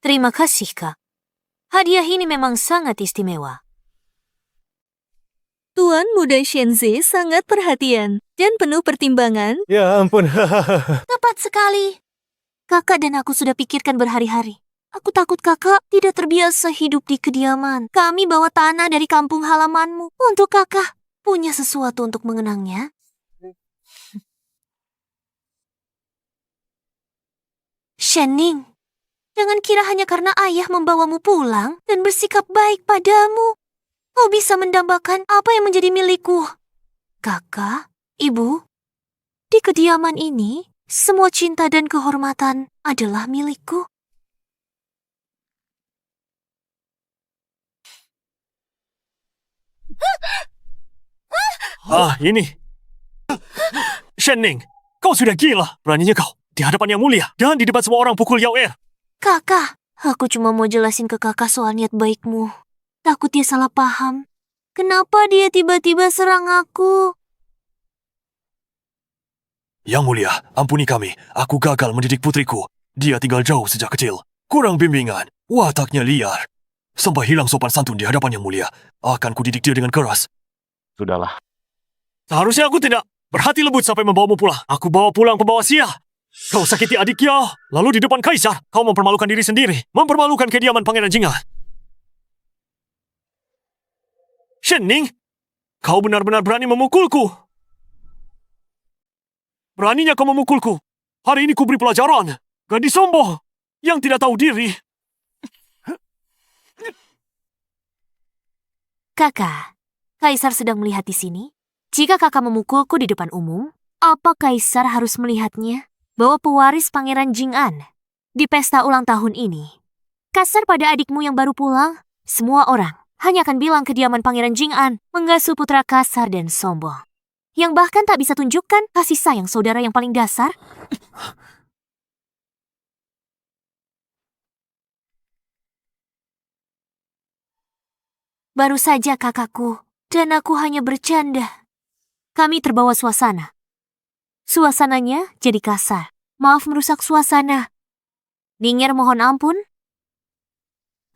Terima kasih, Kak. Hadiah ini memang sangat istimewa. Tuan Muda Shenzi sangat perhatian dan penuh pertimbangan. Ya ampun. Tepat sekali. Kakak dan aku sudah pikirkan berhari-hari. Aku takut kakak tidak terbiasa hidup di kediaman. Kami bawa tanah dari kampung halamanmu untuk kakak. Punya sesuatu untuk mengenangnya. Shenning, jangan kira hanya karena ayah membawamu pulang dan bersikap baik padamu, kau bisa mendambakan apa yang menjadi milikku. Kakak, ibu, di kediaman ini, semua cinta dan kehormatan adalah milikku. Ini. Shenning, kau sudah gila. Beraninya kau di hadapan yang mulia dan di depan semua orang pukul Yao Er. Kakak, aku cuma mau jelasin ke kakak soal niat baikmu. Takut dia salah paham. Kenapa dia tiba-tiba serang aku? Yang mulia, ampuni kami. Aku gagal mendidik putriku. Dia tinggal jauh sejak kecil. Kurang bimbingan. Wataknya liar. Sampai hilang sopan santun di hadapan yang mulia. Akan kudidik dia dengan keras. Sudahlah. Seharusnya aku tidak berhati lembut sampai membawamu pulang. Aku bawa pulang pembawa sia. Kau sakiti adik Yao. Lalu di depan Kaisar, kau mempermalukan diri sendiri. Mempermalukan kediaman Pangeran Jing'an. Shenning, kau benar-benar berani memukulku. Beraninya kau memukulku. Hari ini kuberi pelajaran. Gadis sombong yang tidak tahu diri. Kakak, Kaisar sedang melihat di sini. Jika kakak memukulku di depan umum, apa Kaisar harus melihatnya? Bahwa pewaris Pangeran Jing'an di pesta ulang tahun ini. Kasar pada adikmu yang baru pulang, semua orang hanya akan bilang kediaman Pangeran Jing'an mengasuh putra kasar dan sombong. Yang bahkan tak bisa tunjukkan kasih sayang saudara yang paling dasar. Baru saja kakakku dan aku hanya bercanda. Kami terbawa suasana. Suasananya jadi kasar. Maaf merusak suasana. Ningyer mohon ampun.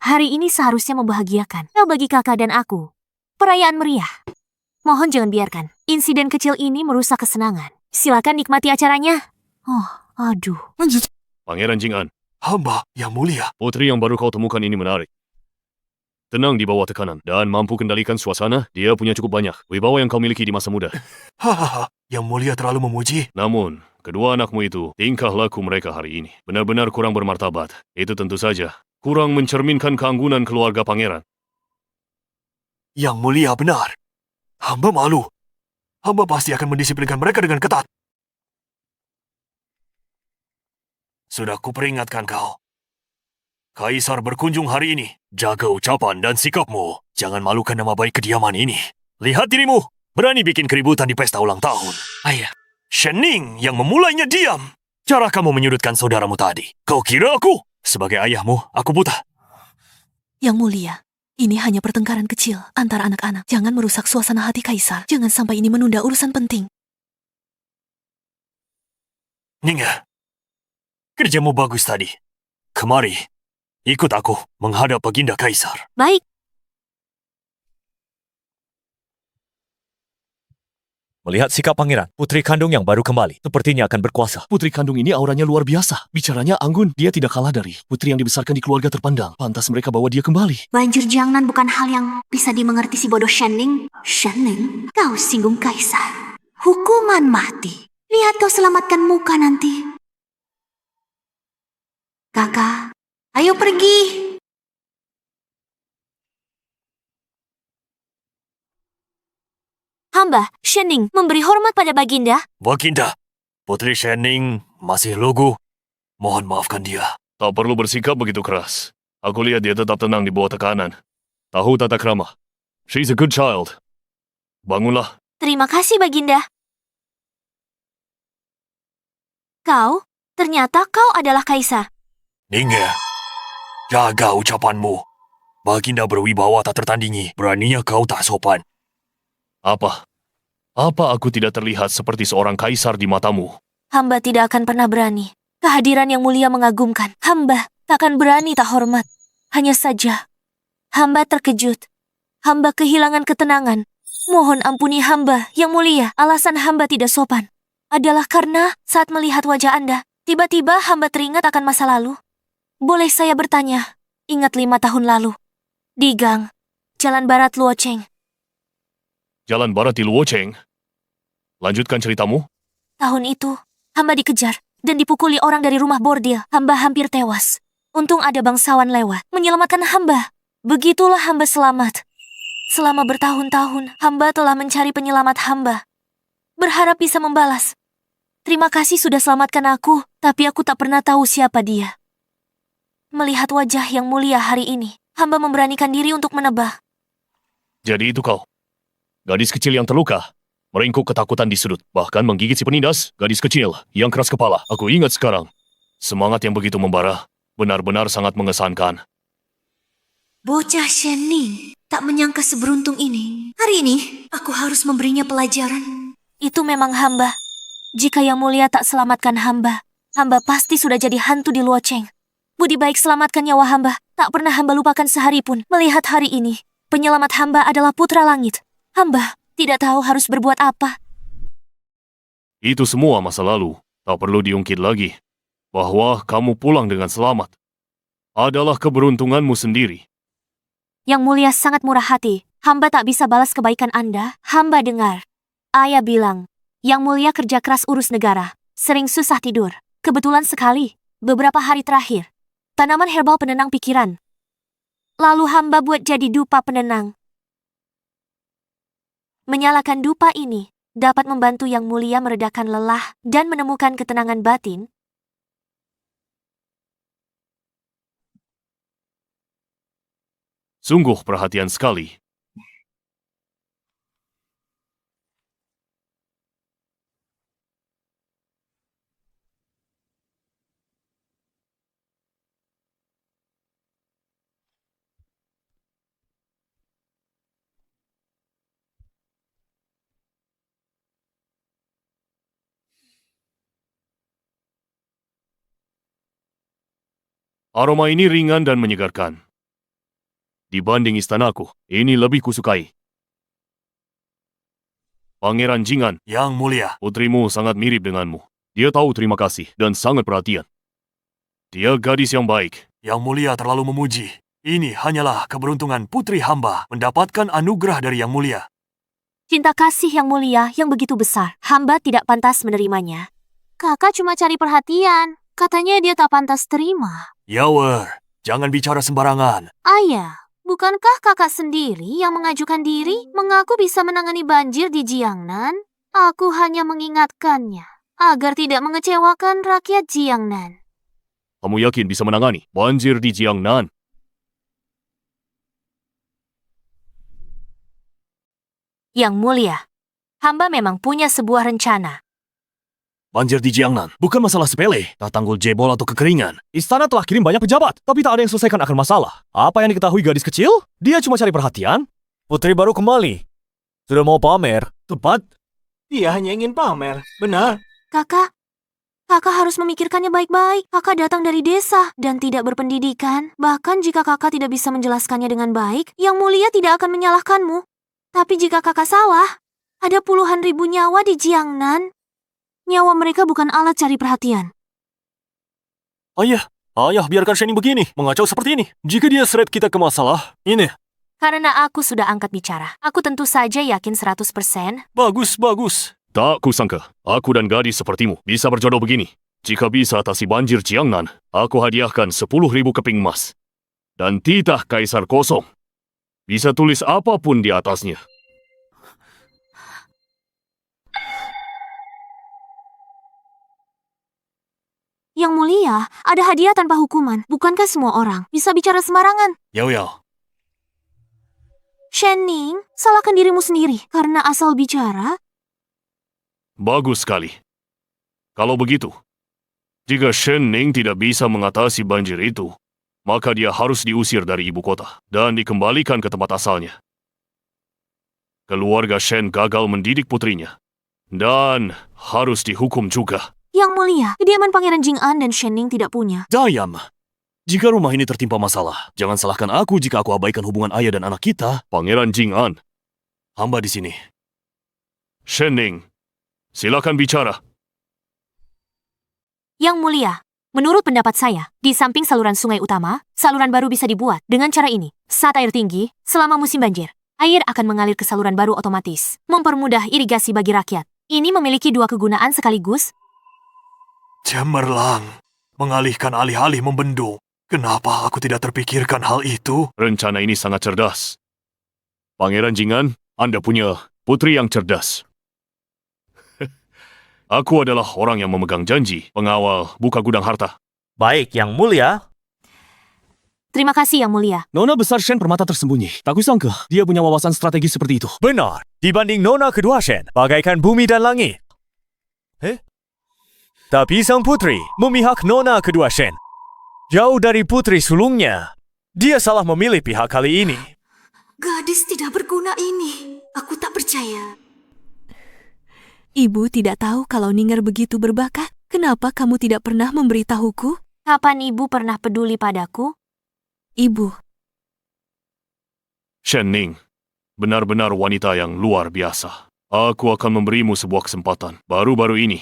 Hari ini seharusnya membahagiakan. Nah, bagi kakak dan aku. Perayaan meriah. Mohon jangan biarkan insiden kecil ini merusak kesenangan. Silakan nikmati acaranya. Oh, aduh. Pangeran Jing'an, Hamba yang mulia. putri yang baru kau temukan ini menarik. Tenang di bawah tekanan dan mampu kendalikan suasana. Dia punya cukup banyak wibawa yang kau miliki di masa muda. Hahaha, yang mulia terlalu memuji. Namun, kedua anakmu itu, tingkah laku mereka hari ini benar-benar kurang bermartabat. Itu tentu saja kurang mencerminkan keanggunan keluarga pangeran. Yang mulia benar. Hamba malu. Hamba pasti akan mendisiplinkan mereka dengan ketat. Sudah kuperingatkan kau. Kaisar berkunjung hari ini. Jaga ucapan dan sikapmu. Jangan malukan nama baik kediaman ini. Lihat dirimu. Berani bikin keributan di pesta ulang tahun. Ayah, Shenning yang memulainya diam. Cara kamu menyudutkan saudaramu tadi. Kau kira aku? Sebagai ayahmu, aku buta. Yang mulia, ini hanya pertengkaran kecil antara anak-anak. Jangan merusak suasana hati Kaisar. Jangan sampai ini menunda urusan penting. Ningya, kerjamu bagus tadi. Kemari, ikut aku menghadap Baginda Kaisar. Baik. Melihat sikap pangeran, putri kandung yang baru kembali, sepertinya akan berkuasa. Putri kandung ini auranya luar biasa. Bicaranya anggun, dia tidak kalah dari putri yang dibesarkan di keluarga terpandang. Pantas mereka bawa dia kembali. Banjir Jiangnan bukan hal yang bisa dimengerti si bodoh Shenning. Shenning, kau singgung Kaisar. Hukuman mati. Lihat kau selamatkan muka nanti. Kakak, ayo pergi. Hamba, Shenning, memberi hormat pada Baginda. Baginda, Putri Shenning masih lugu. Mohon maafkan dia. Tak perlu bersikap begitu keras. Aku lihat dia tetap tenang di bawah tekanan. Tahu tata krama. She's a good child. Bangunlah. Terima kasih, Baginda. Ternyata kau adalah Kaisar. Ningya, jaga ucapanmu. Baginda berwibawa tak tertandingi. Beraninya kau tak sopan. Apa? Apa aku tidak terlihat seperti seorang kaisar di matamu? Hamba tidak akan pernah berani. Kehadiran yang mulia mengagumkan. Hamba takkan berani tak hormat. Hanya saja, hamba terkejut. Hamba kehilangan ketenangan. Mohon ampuni hamba, Yang Mulia. Alasan hamba tidak sopan adalah karena saat melihat wajah Anda, tiba-tiba hamba teringat akan masa lalu. Boleh saya bertanya, ingat 5 tahun lalu, di gang, Jalan Barat Luocheng. Jalan Barat di Luocheng. Lanjutkan ceritamu. Tahun itu, hamba dikejar dan dipukuli orang dari rumah bordil. Hamba hampir tewas. Untung ada bangsawan lewat, menyelamatkan hamba. Begitulah hamba selamat. Selama bertahun-tahun, hamba telah mencari penyelamat hamba. Berharap bisa membalas. Terima kasih sudah selamatkan aku, tapi aku tak pernah tahu siapa dia. Melihat wajah Yang Mulia hari ini, hamba memberanikan diri untuk menebak. Jadi itu kau. Gadis kecil yang terluka, meringkuk ketakutan di sudut, bahkan menggigit si penindas, gadis kecil yang keras kepala. Aku ingat sekarang. Semangat yang begitu membara, benar-benar sangat mengesankan. Bocah Shening, tak menyangka seberuntung ini. Hari ini, aku harus memberinya pelajaran. Itu memang hamba. Jika Yang Mulia tak selamatkan hamba, hamba pasti sudah jadi hantu di Luocheng. Budi baik selamatkan nyawa hamba, tak pernah hamba lupakan sehari pun. Melihat hari ini, penyelamat hamba adalah Putra Langit. Hamba tidak tahu harus berbuat apa. Itu semua masa lalu, tak perlu diungkit lagi. Bahwa kamu pulang dengan selamat adalah keberuntunganmu sendiri. Yang Mulia sangat murah hati. Hamba tak bisa balas kebaikan Anda. Hamba dengar ayah bilang, Yang Mulia kerja keras urus negara, sering susah tidur. Kebetulan sekali, beberapa hari terakhir, tanaman herbal penenang pikiran. Lalu hamba buat jadi dupa penenang. Menyalakan dupa ini dapat membantu Yang Mulia meredakan lelah dan menemukan ketenangan batin. Sungguh perhatian sekali. Aroma ini ringan dan menyegarkan. Dibanding istanaku, ini lebih kusukai. Pangeran Jingan, Yang Mulia. putrimu sangat mirip denganmu. Dia tahu terima kasih dan sangat perhatian. Dia gadis yang baik. Yang Mulia terlalu memuji. Ini hanyalah keberuntungan putri hamba mendapatkan anugerah dari Yang Mulia. Cinta kasih Yang Mulia yang begitu besar, hamba tidak pantas menerimanya. Kakak cuma cari perhatian. Katanya dia tak pantas terima. Yawer, jangan bicara sembarangan. Ayah, bukankah kakak sendiri yang mengajukan diri mengaku bisa menangani banjir di Jiangnan? Aku hanya mengingatkannya agar tidak mengecewakan rakyat Jiangnan. Kamu yakin bisa menangani banjir di Jiangnan? Yang Mulia, hamba memang punya sebuah rencana. Banjir di Jiangnan bukan masalah sepele, tak tanggul jebol atau kekeringan. Istana telah kirim banyak pejabat, tapi tak ada yang selesaikan akar masalah. Apa yang diketahui gadis kecil? Dia cuma cari perhatian. Putri baru kembali. Sudah mau pamer. Tepat. Dia hanya ingin pamer. Benar. Kakak harus memikirkannya baik-baik. Kakak datang dari desa dan tidak berpendidikan. Bahkan jika kakak tidak bisa menjelaskannya dengan baik, Yang Mulia tidak akan menyalahkanmu. Tapi jika kakak salah, ada puluhan ribu nyawa di Jiangnan. Nyawa mereka bukan alat cari perhatian. Ayah, biarkan Shening begini, mengacau seperti ini. Jika dia seret kita ke masalah, ini. Karena aku sudah angkat bicara, aku tentu saja yakin 100%. Bagus. Tak kusangka, aku dan gadis sepertimu bisa berjodoh begini. Jika bisa atasi banjir Jiangnan, aku hadiahkan 10.000 keping emas. Dan titah kaisar kosong. Bisa tulis apapun di atasnya. Yang Mulia, ada hadiah tanpa hukuman. Bukankah semua orang bisa bicara sembarangan? Yao. Shening, salahkan dirimu sendiri karena asal bicara. Bagus sekali. Kalau begitu, jika Shening tidak bisa mengatasi banjir itu, maka dia harus diusir dari ibu kota dan dikembalikan ke tempat asalnya. Keluarga Shen gagal mendidik putrinya dan harus dihukum juga. Yang Mulia, kediaman Pangeran Jing'an dan Shening tidak punya. Diam. Jika rumah ini tertimpa masalah, jangan salahkan aku jika aku abaikan hubungan ayah dan anak kita. Pangeran Jing'an, hamba di sini. Shen Ning, silakan bicara. Yang Mulia, menurut pendapat saya, di samping saluran sungai utama, saluran baru bisa dibuat dengan cara ini. Saat air tinggi, selama musim banjir, air akan mengalir ke saluran baru otomatis, mempermudah irigasi bagi rakyat. Ini memiliki dua kegunaan sekaligus. Cemerlang, mengalihkan alih-alih membendung. Kenapa aku tidak terpikirkan hal itu? Rencana ini sangat cerdas. Pangeran Jing'an, Anda punya putri yang cerdas. Aku adalah orang yang memegang janji, pengawal buka gudang harta. Baik, Yang Mulia. Terima kasih, Yang Mulia. Nona besar Shen permata tersembunyi. Tak kusangka dia punya wawasan strategi seperti itu. Benar. Dibanding Nona kedua Shen, bagaikan bumi dan langit. Tapi sang putri memihak Nona kedua Shen. Jauh dari putri sulungnya. Dia salah memilih pihak kali ini. Gadis tidak berguna ini. Aku tak percaya. Ibu tidak tahu kalau Ning'er begitu berbakat. Kenapa kamu tidak pernah memberitahuku? Kapan ibu pernah peduli padaku? Ibu, Shen Ning, benar-benar wanita yang luar biasa. Aku akan memberimu sebuah kesempatan. Baru-baru ini,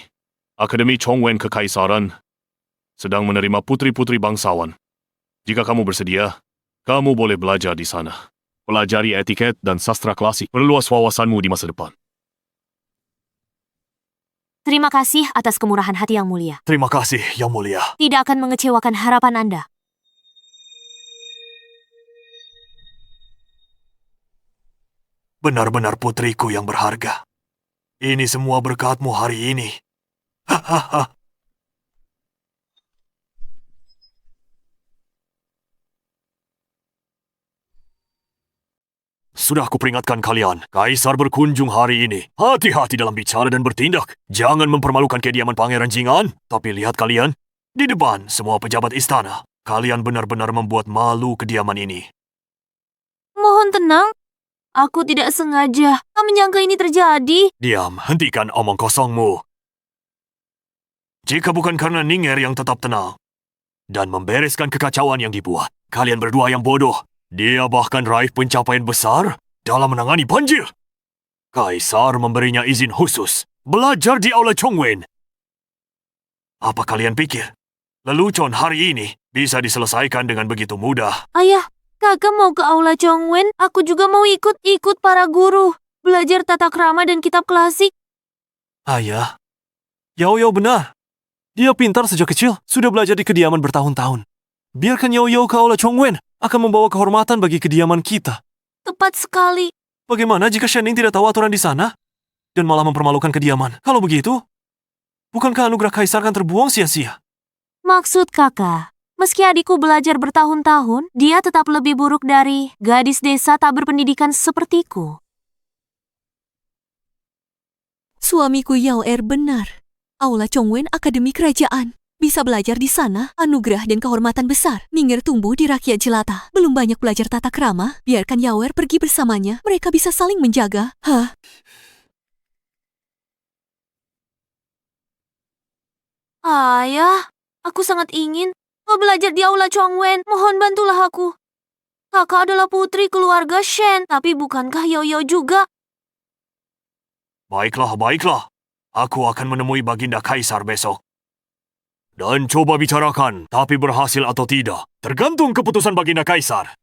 Akademi Chongwen Kekaisaran sedang menerima putri-putri bangsawan. Jika kamu bersedia, kamu boleh belajar di sana. Pelajari etiket dan sastra klasik. Perluas wawasanmu di masa depan. Terima kasih atas kemurahan hati Yang Mulia. Terima kasih, Yang Mulia. Tidak akan mengecewakan harapan Anda. Benar-benar putriku yang berharga. Ini semua berkatmu hari ini. Hahaha. Sudah aku peringatkan kalian, Kaisar berkunjung hari ini. Hati-hati dalam bicara dan bertindak. Jangan mempermalukan kediaman Pangeran Jing'an. Tapi lihat kalian, di depan semua pejabat istana. Kalian benar-benar membuat malu kediaman ini. Mohon tenang. Aku tidak sengaja. Kami menyangka ini terjadi. Diam, hentikan omong kosongmu. Jika bukan karena Ning'er yang tetap tenang dan membereskan kekacauan yang dibuat, kalian berdua yang bodoh. Dia bahkan raih pencapaian besar dalam menangani banjir. Kaisar memberinya izin khusus belajar di Aula Chongwen. Apa kalian pikir lelucon hari ini bisa diselesaikan dengan begitu mudah? Ayah, kakak mau ke Aula Chongwen. Aku juga mau ikut para guru. Belajar tata krama dan kitab klasik. Ayah, Yao Yao benar. Dia pintar sejak kecil, sudah belajar di kediaman bertahun-tahun. Biarkan Yao Yao ke Aula Chongwen, akan membawa kehormatan bagi kediaman kita. Tepat sekali. Bagaimana jika Shen Ning tidak tahu aturan di sana? Dan malah mempermalukan kediaman. Kalau begitu, bukankah anugerah kaisar akan terbuang sia-sia? Maksud kakak, meski adikku belajar bertahun-tahun, dia tetap lebih buruk dari gadis desa tak berpendidikan sepertiku. suamiku Yao Er benar. Aula Chongwen Akademi Kerajaan. Bisa belajar di sana, anugerah dan kehormatan besar. Ning'er tumbuh di rakyat jelata. Belum banyak belajar tata krama. Biarkan Yao Er pergi bersamanya. Mereka bisa saling menjaga. Hah? Ayah, aku sangat ingin mau belajar di Aula Chongwen. Mohon bantulah aku. Kakak adalah putri keluarga Shen, tapi bukankah Yao Yao juga? Baiklah, baiklah. Aku akan menemui Baginda Kaisar besok. Dan coba bicarakan, tapi berhasil atau tidak, tergantung keputusan Baginda Kaisar.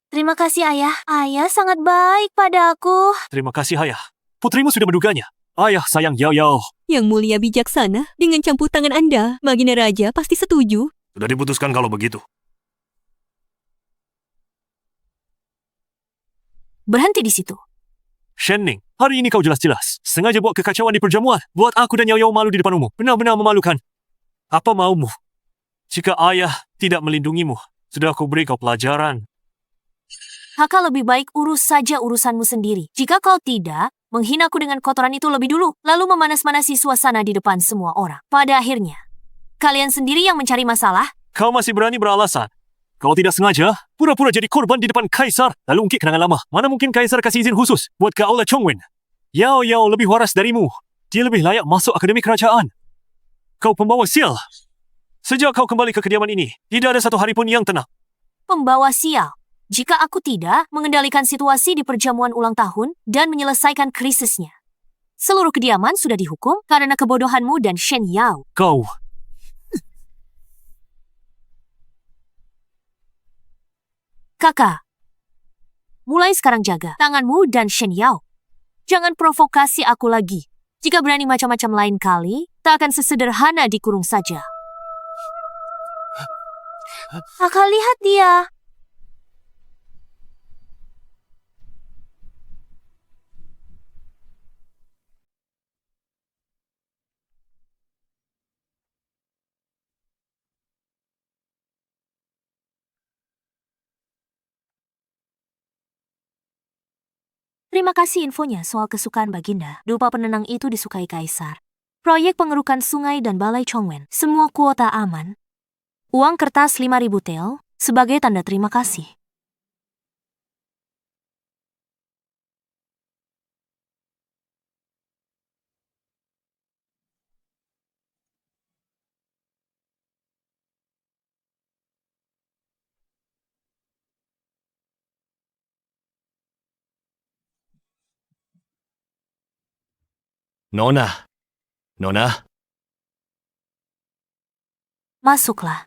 Terima kasih, Ayah. Ayah sangat baik pada aku. Terima kasih, Ayah. Putrimu sudah menduganya. Ayah sayang Yao Yao. Yang mulia bijaksana, dengan campur tangan Anda, Baginda Raja pasti setuju. Sudah diputuskan kalau begitu. Berhenti di situ. Shen Ning, hari ini kau jelas-jelas sengaja buat kekacauan di perjamuan. Buat aku dan Yao Yao malu di depan umum. Benar-benar memalukan. Apa maumu? Jika ayah tidak melindungimu, sudah aku beri kau pelajaran. Kakak lebih baik urus saja urusanmu sendiri. Jika kau tidak, menghinaku dengan kotoran itu lebih dulu, lalu memanas-manasi suasana di depan semua orang. Pada akhirnya, kalian sendiri yang mencari masalah. Kau masih berani beralasan. Kalau tidak sengaja, pura-pura jadi korban di depan Kaisar, lalu ungkit kenangan lama. Mana mungkin Kaisar kasih izin khusus buat ke Aula Chongwen? Yao Yao lebih waras darimu. Dia lebih layak masuk Akademi Kerajaan. Kau pembawa sial. Sejak kau kembali ke kediaman ini, tidak ada satu hari pun yang tenang. Pembawa sial. Jika aku tidak mengendalikan situasi di perjamuan ulang tahun dan menyelesaikan krisisnya. Seluruh kediaman sudah dihukum karena kebodohanmu dan Shen Yao. Kau... Kakak, mulai sekarang jaga tanganmu dan Shen Yao. Jangan provokasi aku lagi. Jika berani macam-macam lain kali, tak akan sesederhana dikurung saja. Kakak lihat dia. Terima kasih infonya soal kesukaan Baginda. Dupa penenang itu disukai Kaisar. Proyek pengerukan sungai dan balai Chongwen. Semua kuota aman. Uang kertas 5.000 tel sebagai tanda terima kasih. Nona. Nona. Masuklah.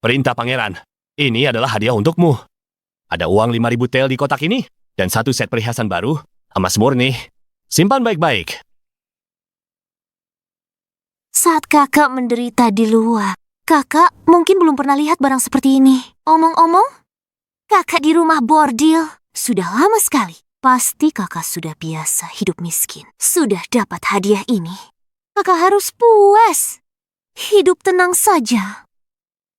Perintah pangeran. Ini adalah hadiah untukmu. Ada uang 5.000 tel di kotak ini dan satu set perhiasan baru, emas murni. Simpan baik-baik. Saat kakak menderita di luar, kakak mungkin belum pernah lihat barang seperti ini. Omong-omong, kakak di rumah bordil sudah lama sekali. Pasti kakak sudah biasa hidup miskin. Sudah dapat hadiah ini. Kakak harus puas. Hidup tenang saja.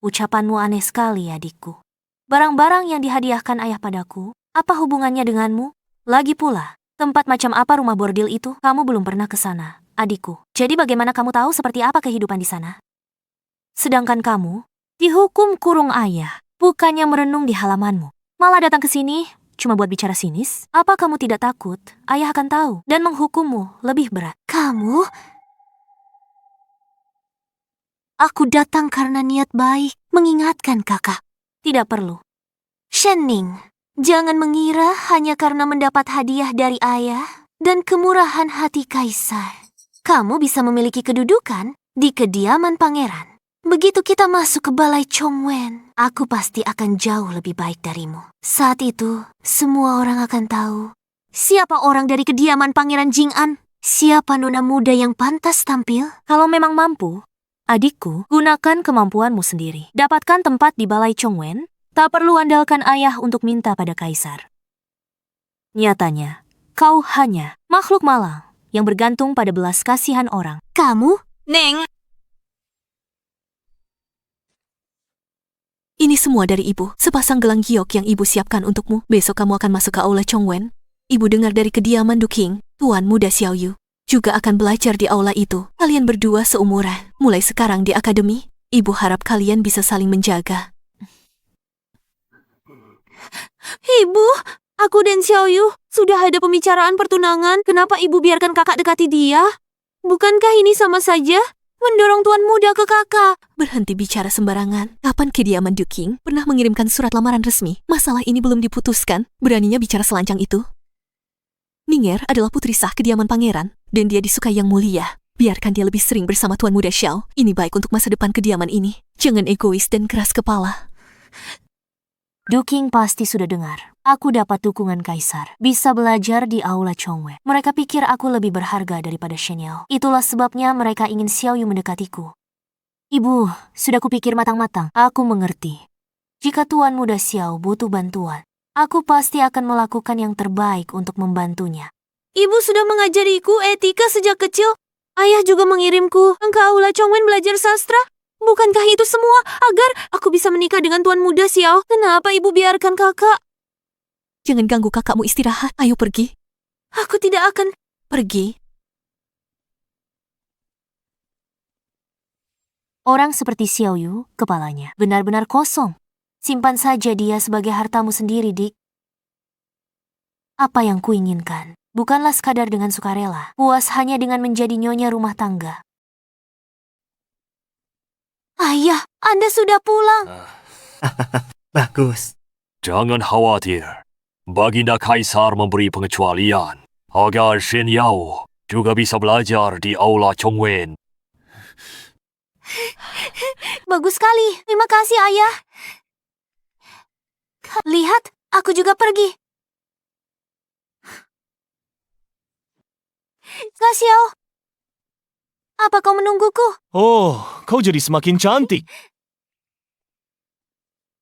Ucapanmu aneh sekali, adikku. Barang-barang yang dihadiahkan ayah padaku, apa hubungannya denganmu? Lagi pula, tempat macam apa rumah bordil itu? Kamu belum pernah ke sana, adikku. Jadi bagaimana kamu tahu seperti apa kehidupan di sana? Sedangkan kamu dihukum kurung ayah, bukannya merenung di halamanmu. Malah datang ke sini cuma buat bicara sinis. Apa kamu tidak takut ayah akan tahu dan menghukummu lebih berat? Kamu? Aku datang karena niat baik mengingatkan kakak. Tidak perlu. Shenning, jangan mengira hanya karena mendapat hadiah dari ayah dan kemurahan hati kaisar, kamu bisa memiliki kedudukan di kediaman pangeran. Begitu kita masuk ke balai Chongwen, aku pasti akan jauh lebih baik darimu. Saat itu, semua orang akan tahu siapa orang dari kediaman pangeran Jing'an, siapa nona muda yang pantas tampil. Kalau memang mampu, adikku, gunakan kemampuanmu sendiri. Dapatkan tempat di balai Chongwen, tak perlu andalkan ayah untuk minta pada kaisar. Nyatanya, kau hanya makhluk malang yang bergantung pada belas kasihan orang. Kamu? Neng! Ini semua dari ibu, sepasang gelang giok yang ibu siapkan untukmu. Besok kamu akan masuk ke aula Chongwen. Ibu dengar dari kediaman Du King, Tuan Muda Xiao Yu juga akan belajar di aula itu. Kalian berdua seumuran. Mulai sekarang di akademi, ibu harap kalian bisa saling menjaga. Ibu, aku dan Xiao Yu sudah ada pembicaraan pertunangan. Kenapa ibu biarkan kakak dekati dia? Bukankah ini sama saja mendorong tuan muda ke kakak? Berhenti bicara sembarangan. Kapan kediaman Du King pernah mengirimkan surat lamaran resmi? Masalah ini belum diputuskan. Beraninya bicara selancang itu? Ning'er adalah putri sah kediaman pangeran, dan dia disukai yang mulia. Biarkan dia lebih sering bersama Tuan Muda Xiao. Ini baik untuk masa depan kediaman ini. Jangan egois dan keras kepala. Du King pasti sudah dengar. Aku dapat dukungan kaisar. Bisa belajar di aula Chongwen. Mereka pikir aku lebih berharga daripada Shen Yao. Itulah sebabnya mereka ingin Xiao Yu mendekatiku. Ibu, sudah kupikir matang-matang. Aku mengerti. Jika Tuan Muda Xiao butuh bantuan, aku pasti akan melakukan yang terbaik untuk membantunya. Ibu sudah mengajariku etika sejak kecil. Ayah juga mengirimku ke aula Chongwen belajar sastra. Bukankah itu semua agar aku bisa menikah dengan Tuan Muda Xiao? Kenapa ibu biarkan kakak? Jangan ganggu kakakmu istirahat. Ayo pergi. Aku tidak akan Pergi. Orang seperti Xiao Yu, kepalanya benar-benar kosong. Simpan saja dia sebagai hartamu sendiri, Dik. Apa yang kuinginkan bukanlah sekadar dengan sukarela, puas hanya dengan menjadi nyonya rumah tangga. Ayah, Anda sudah pulang. Bagus. Jangan khawatir. Baginda Kaisar memberi pengecualian agar Shen Yao juga bisa belajar di Aula Chongwen. Bagus sekali. Terima kasih, Ayah. Lihat, aku juga pergi. Kak Xiao, apa kau menungguku? Oh, kau jadi semakin cantik.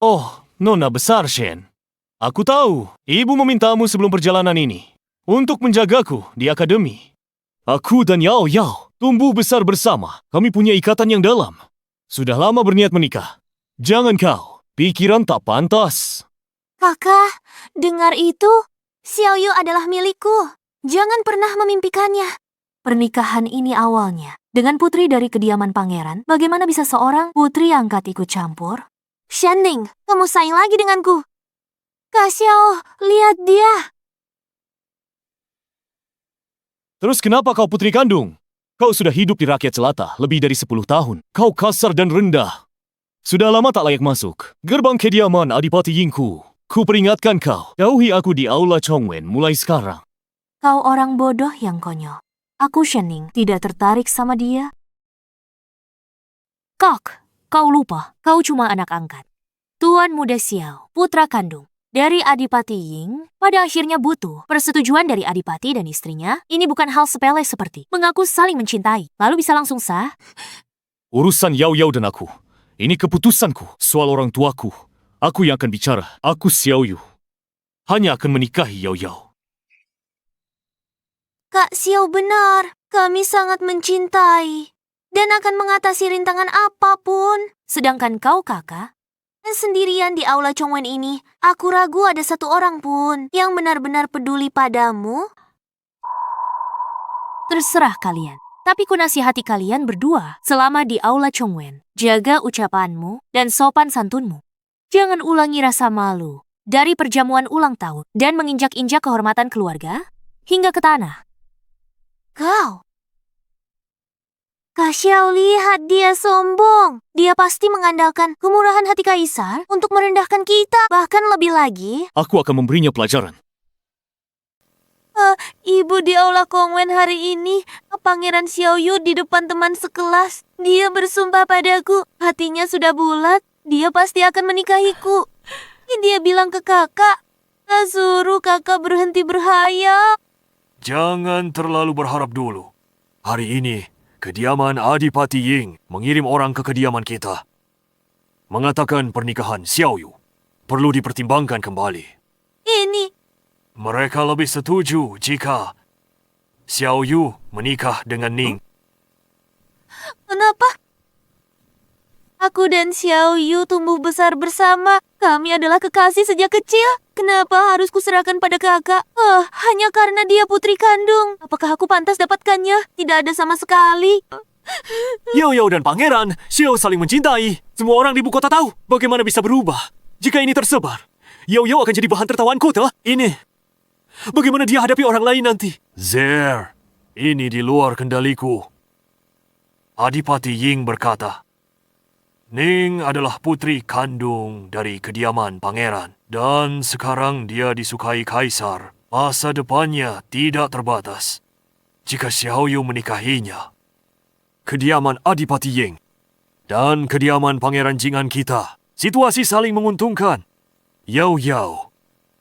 Oh, Nona besar Shen. Aku tahu, ibu memintamu sebelum perjalanan ini untuk menjagaku di akademi. Aku dan Yao Yao tumbuh besar bersama. Kami punya ikatan yang dalam. Sudah lama berniat menikah. Jangan kau, pikiran tak pantas. Kakak, dengar itu. Xiao Yu adalah milikku. Jangan pernah memimpikannya. Pernikahan ini awalnya dengan putri dari kediaman pangeran. Bagaimana bisa seorang putri angkat ikut campur? Shenning, kamu saing lagi denganku. Kak Xiao, lihat dia. Terus kenapa kau putri kandung? Kau sudah hidup di rakyat jelata lebih dari 10 tahun. Kau kasar dan rendah. Sudah lama tak layak masuk. Gerbang kediaman Adipati Yingku. Ku peringatkan kau, jauhi aku di Aula Chongwen mulai sekarang. Kau orang bodoh yang konyol. Aku Shenning tidak tertarik sama dia. Kok, kau lupa, kau cuma anak angkat. Tuan Muda Xiao, putra kandung dari Adipati Ying, pada akhirnya butuh persetujuan dari Adipati dan istrinya. Ini bukan hal sepele seperti mengaku saling mencintai, lalu bisa langsung sah. Urusan Yao Yao dan aku. Ini keputusanku soal orang tuaku. Aku yang akan bicara. Aku Xiao Yu. Hanya akan menikahi Yao Yao. Kak Xiao benar. Kami sangat mencintai. Dan akan mengatasi rintangan apapun. Sedangkan kau kakak, Sendirian di Aula Chongwen ini, aku ragu ada satu orang pun yang benar-benar peduli padamu. terserah kalian. Tapi ku nasihati kalian berdua selama di Aula Chongwen. Jaga ucapanmu dan sopan santunmu. Jangan ulangi rasa malu dari perjamuan ulang tahun dan menginjak-injak kehormatan keluarga hingga ke tanah. Kau. Kak Xiao, lihat dia sombong. Dia pasti mengandalkan kemurahan hati kaisar untuk merendahkan kita. Bahkan lebih lagi. Aku akan memberinya pelajaran. Ibu di Aula Chongwen hari ini, Pangeran Xiao Yu di depan teman sekelas. Dia bersumpah padaku, hatinya sudah bulat. Dia pasti akan menikahiku. Dia bilang ke kakak, suruh kakak berhenti berhayal. Jangan terlalu berharap dulu. Hari ini, kediaman Adipati Ying mengirim orang ke kediaman kita. Mengatakan pernikahan Xiao Yu perlu dipertimbangkan kembali. Ini, Mereka lebih setuju jika Xiao Yu menikah dengan Ning. kenapa? Aku dan Xiao Yu tumbuh besar bersama. Kami adalah kekasih sejak kecil. Kenapa harus kuserahkan pada kakak? Hanya karena dia putri kandung. Apakah aku pantas dapatkannya? Tidak ada sama sekali. Yao Yao dan Pangeran Xiao saling mencintai. Semua orang di ibu kota tahu. Bagaimana bisa berubah jika ini tersebar? Yao Yao akan jadi bahan tertawaan kota. Ini. Bagaimana dia hadapi orang lain nanti? Zer, ini di luar kendaliku. Adipati Ying berkata, Ning adalah putri kandung dari kediaman pangeran. Dan sekarang dia disukai kaisar. Masa depannya tidak terbatas. Jika Xiao Yu menikahinya, kediaman Adipati Ying dan kediaman pangeran Jingan kita, situasi saling menguntungkan. Yao Yao,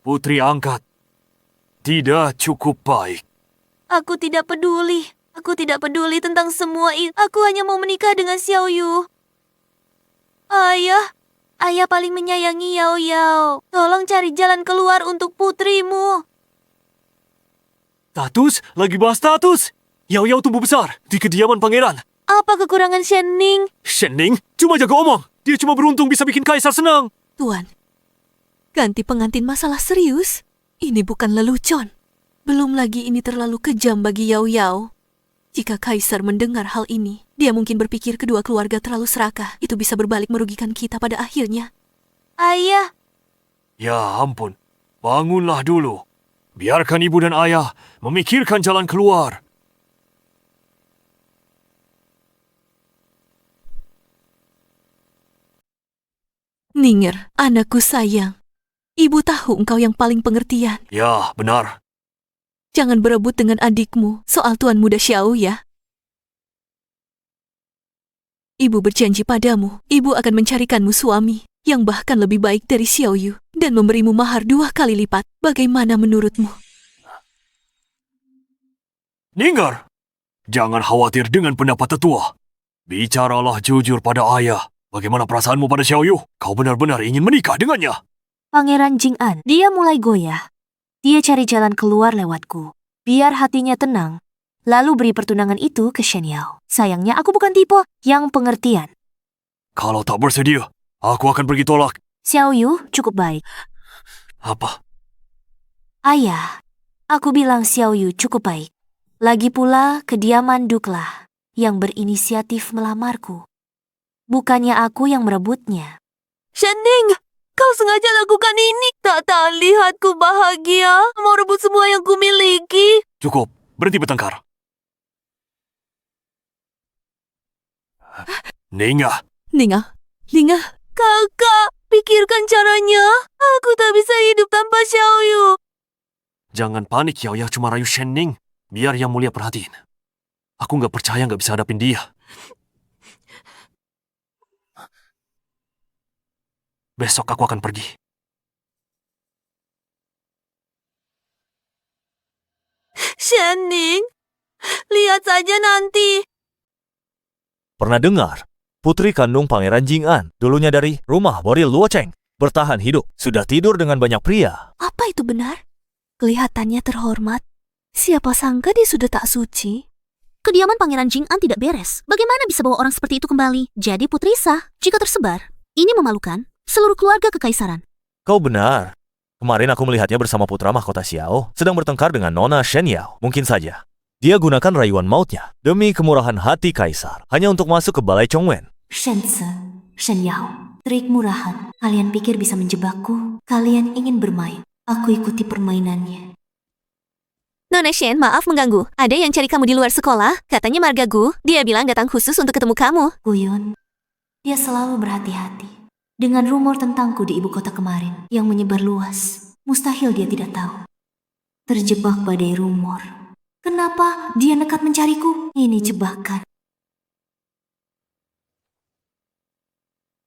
putri angkat, tidak cukup baik. Aku tidak peduli. Aku tidak peduli tentang semua itu. Aku hanya mau menikah dengan Xiao Yu. Ayah paling menyayangi Yao Yao. Tolong cari jalan keluar untuk putrimu. Status? Lagi bahas status? Yao Yao tumbuh besar di kediaman pangeran. Apa kekurangan Shenning? Shenning cuma jago omong. Dia cuma beruntung bisa bikin kaisar senang. Tuan, ganti pengantin masalah serius? Ini bukan lelucon. Belum lagi ini terlalu kejam bagi Yao Yao. Jika kaisar mendengar hal ini, dia mungkin berpikir kedua keluarga terlalu serakah. Itu bisa berbalik merugikan kita pada akhirnya. Ayah, Ya ampun, bangunlah dulu. Biarkan ibu dan ayah memikirkan jalan keluar. Ninger, anakku sayang. Ibu tahu engkau yang paling pengertian. Ya, benar. Jangan berebut dengan adikmu soal Tuan Muda Xiao ya. Ibu berjanji padamu, ibu akan mencarikanmu suami yang bahkan lebih baik dari Xiao Yu dan memberimu mahar 2 kali lipat. Bagaimana menurutmu? Ninggar, jangan khawatir dengan pendapat tetua. Bicaralah jujur pada ayah. Bagaimana perasaanmu pada Xiao Yu? Kau benar-benar ingin menikah dengannya? Pangeran Jing'an, dia mulai goyah. Dia cari jalan keluar lewatku, biar hatinya tenang. Lalu beri pertunangan itu ke Shen Yao. Sayangnya aku bukan tipe yang pengertian. Kalau tak bersedia, aku akan pergi tolak. Xiao Yu cukup baik. Apa? Ayah, aku bilang Xiao Yu cukup baik. Lagi pula kediaman Duklah yang berinisiatif melamarku. Bukannya aku yang merebutnya. Shenning, kau sengaja lakukan ini. Tak lihatku bahagia, mau rebut semua yang kumiliki. Cukup, berhenti bertengkar. Ninga, Ninga, Kakak, pikirkan caranya. Aku tak bisa hidup tanpa Xiao Yu. jangan panik Yao Yao cuma rayu Shen Ning. Biar Yang Mulia perhatiin. Aku nggak percaya nggak bisa hadapin dia. Besok aku akan pergi. Shenning, lihat saja nanti. Pernah dengar? Putri kandung Pangeran Jing'an, dulunya dari rumah Boril Luocheng, bertahan hidup, sudah tidur dengan banyak pria. apa itu benar? Kelihatannya terhormat. Siapa sangka dia sudah tak suci? Kediaman Pangeran Jing'an tidak beres. Bagaimana bisa bawa orang seperti itu kembali? Jadi putri sah jika tersebar. Ini memalukan. Seluruh keluarga kekaisaran. Kau benar. Kemarin aku melihatnya bersama putra mahkota Xiao, sedang bertengkar dengan Nona Shen Yao. Mungkin saja. Dia gunakan rayuan mautnya demi kemurahan hati kaisar, hanya untuk masuk ke balai Chongwen. Shense, Shen Yao, trik murahan. Kalian pikir bisa menjebakku? Kalian ingin bermain. Aku ikuti permainannya. Nona Shen, maaf mengganggu. Ada yang cari kamu di luar sekolah. Katanya Marga Gu. Dia bilang datang khusus untuk ketemu kamu. Guyun, dia selalu berhati-hati. Dengan rumor tentangku di ibu kota kemarin yang menyebar luas, mustahil dia tidak tahu. Terjebak badai rumor. Kenapa dia nekat mencariku? Ini jebakan.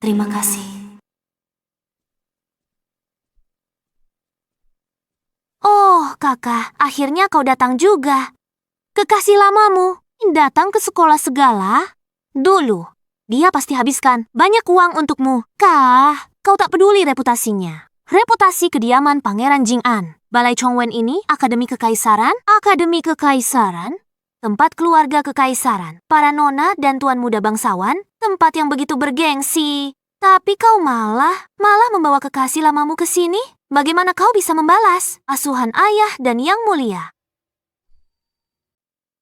Terima kasih. Oh, kakak. Akhirnya kau datang juga. Kekasih lamamu. Datang ke sekolah segala. Dulu, dia pasti habiskan banyak uang untukmu. Kau tak peduli reputasinya. Reputasi kediaman Pangeran Jing'an. Balai Chongwen ini akademi kekaisaran, tempat keluarga kekaisaran, para nona dan tuan muda bangsawan, tempat yang begitu bergengsi. Tapi kau malah membawa kekasih lamamu ke sini? Bagaimana kau bisa membalas asuhan ayah dan Yang Mulia?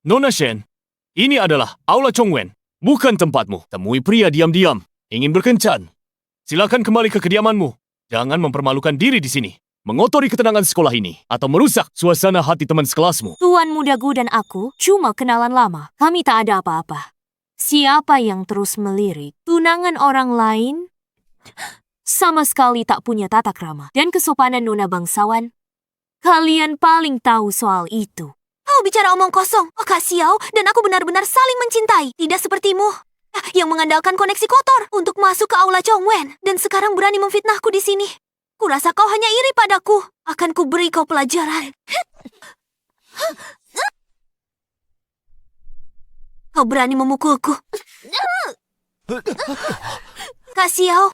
Nona Shen, ini adalah Aula Chongwen, bukan tempatmu. Temui pria diam-diam, ingin berkencan. Silakan kembali ke kediamanmu. Jangan mempermalukan diri di sini, mengotori ketenangan sekolah ini, atau merusak suasana hati teman sekelasmu. Tuan Muda Gu dan aku cuma kenalan lama. Kami tak ada apa-apa. Siapa yang terus melirik tunangan orang lain? Sama sekali tak punya tata krama dan kesopanan nona bangsawan. Kalian paling tahu soal itu. Kau bicara omong kosong. Oh, Kak Xiao dan aku benar-benar saling mencintai. Tidak sepertimu yang mengandalkan koneksi kotor untuk masuk ke aula Chongwen dan sekarang berani memfitnahku di sini. Kurasa kau hanya iri padaku. Akan kuberi kau pelajaran. Kau berani memukulku. Kak Xiao.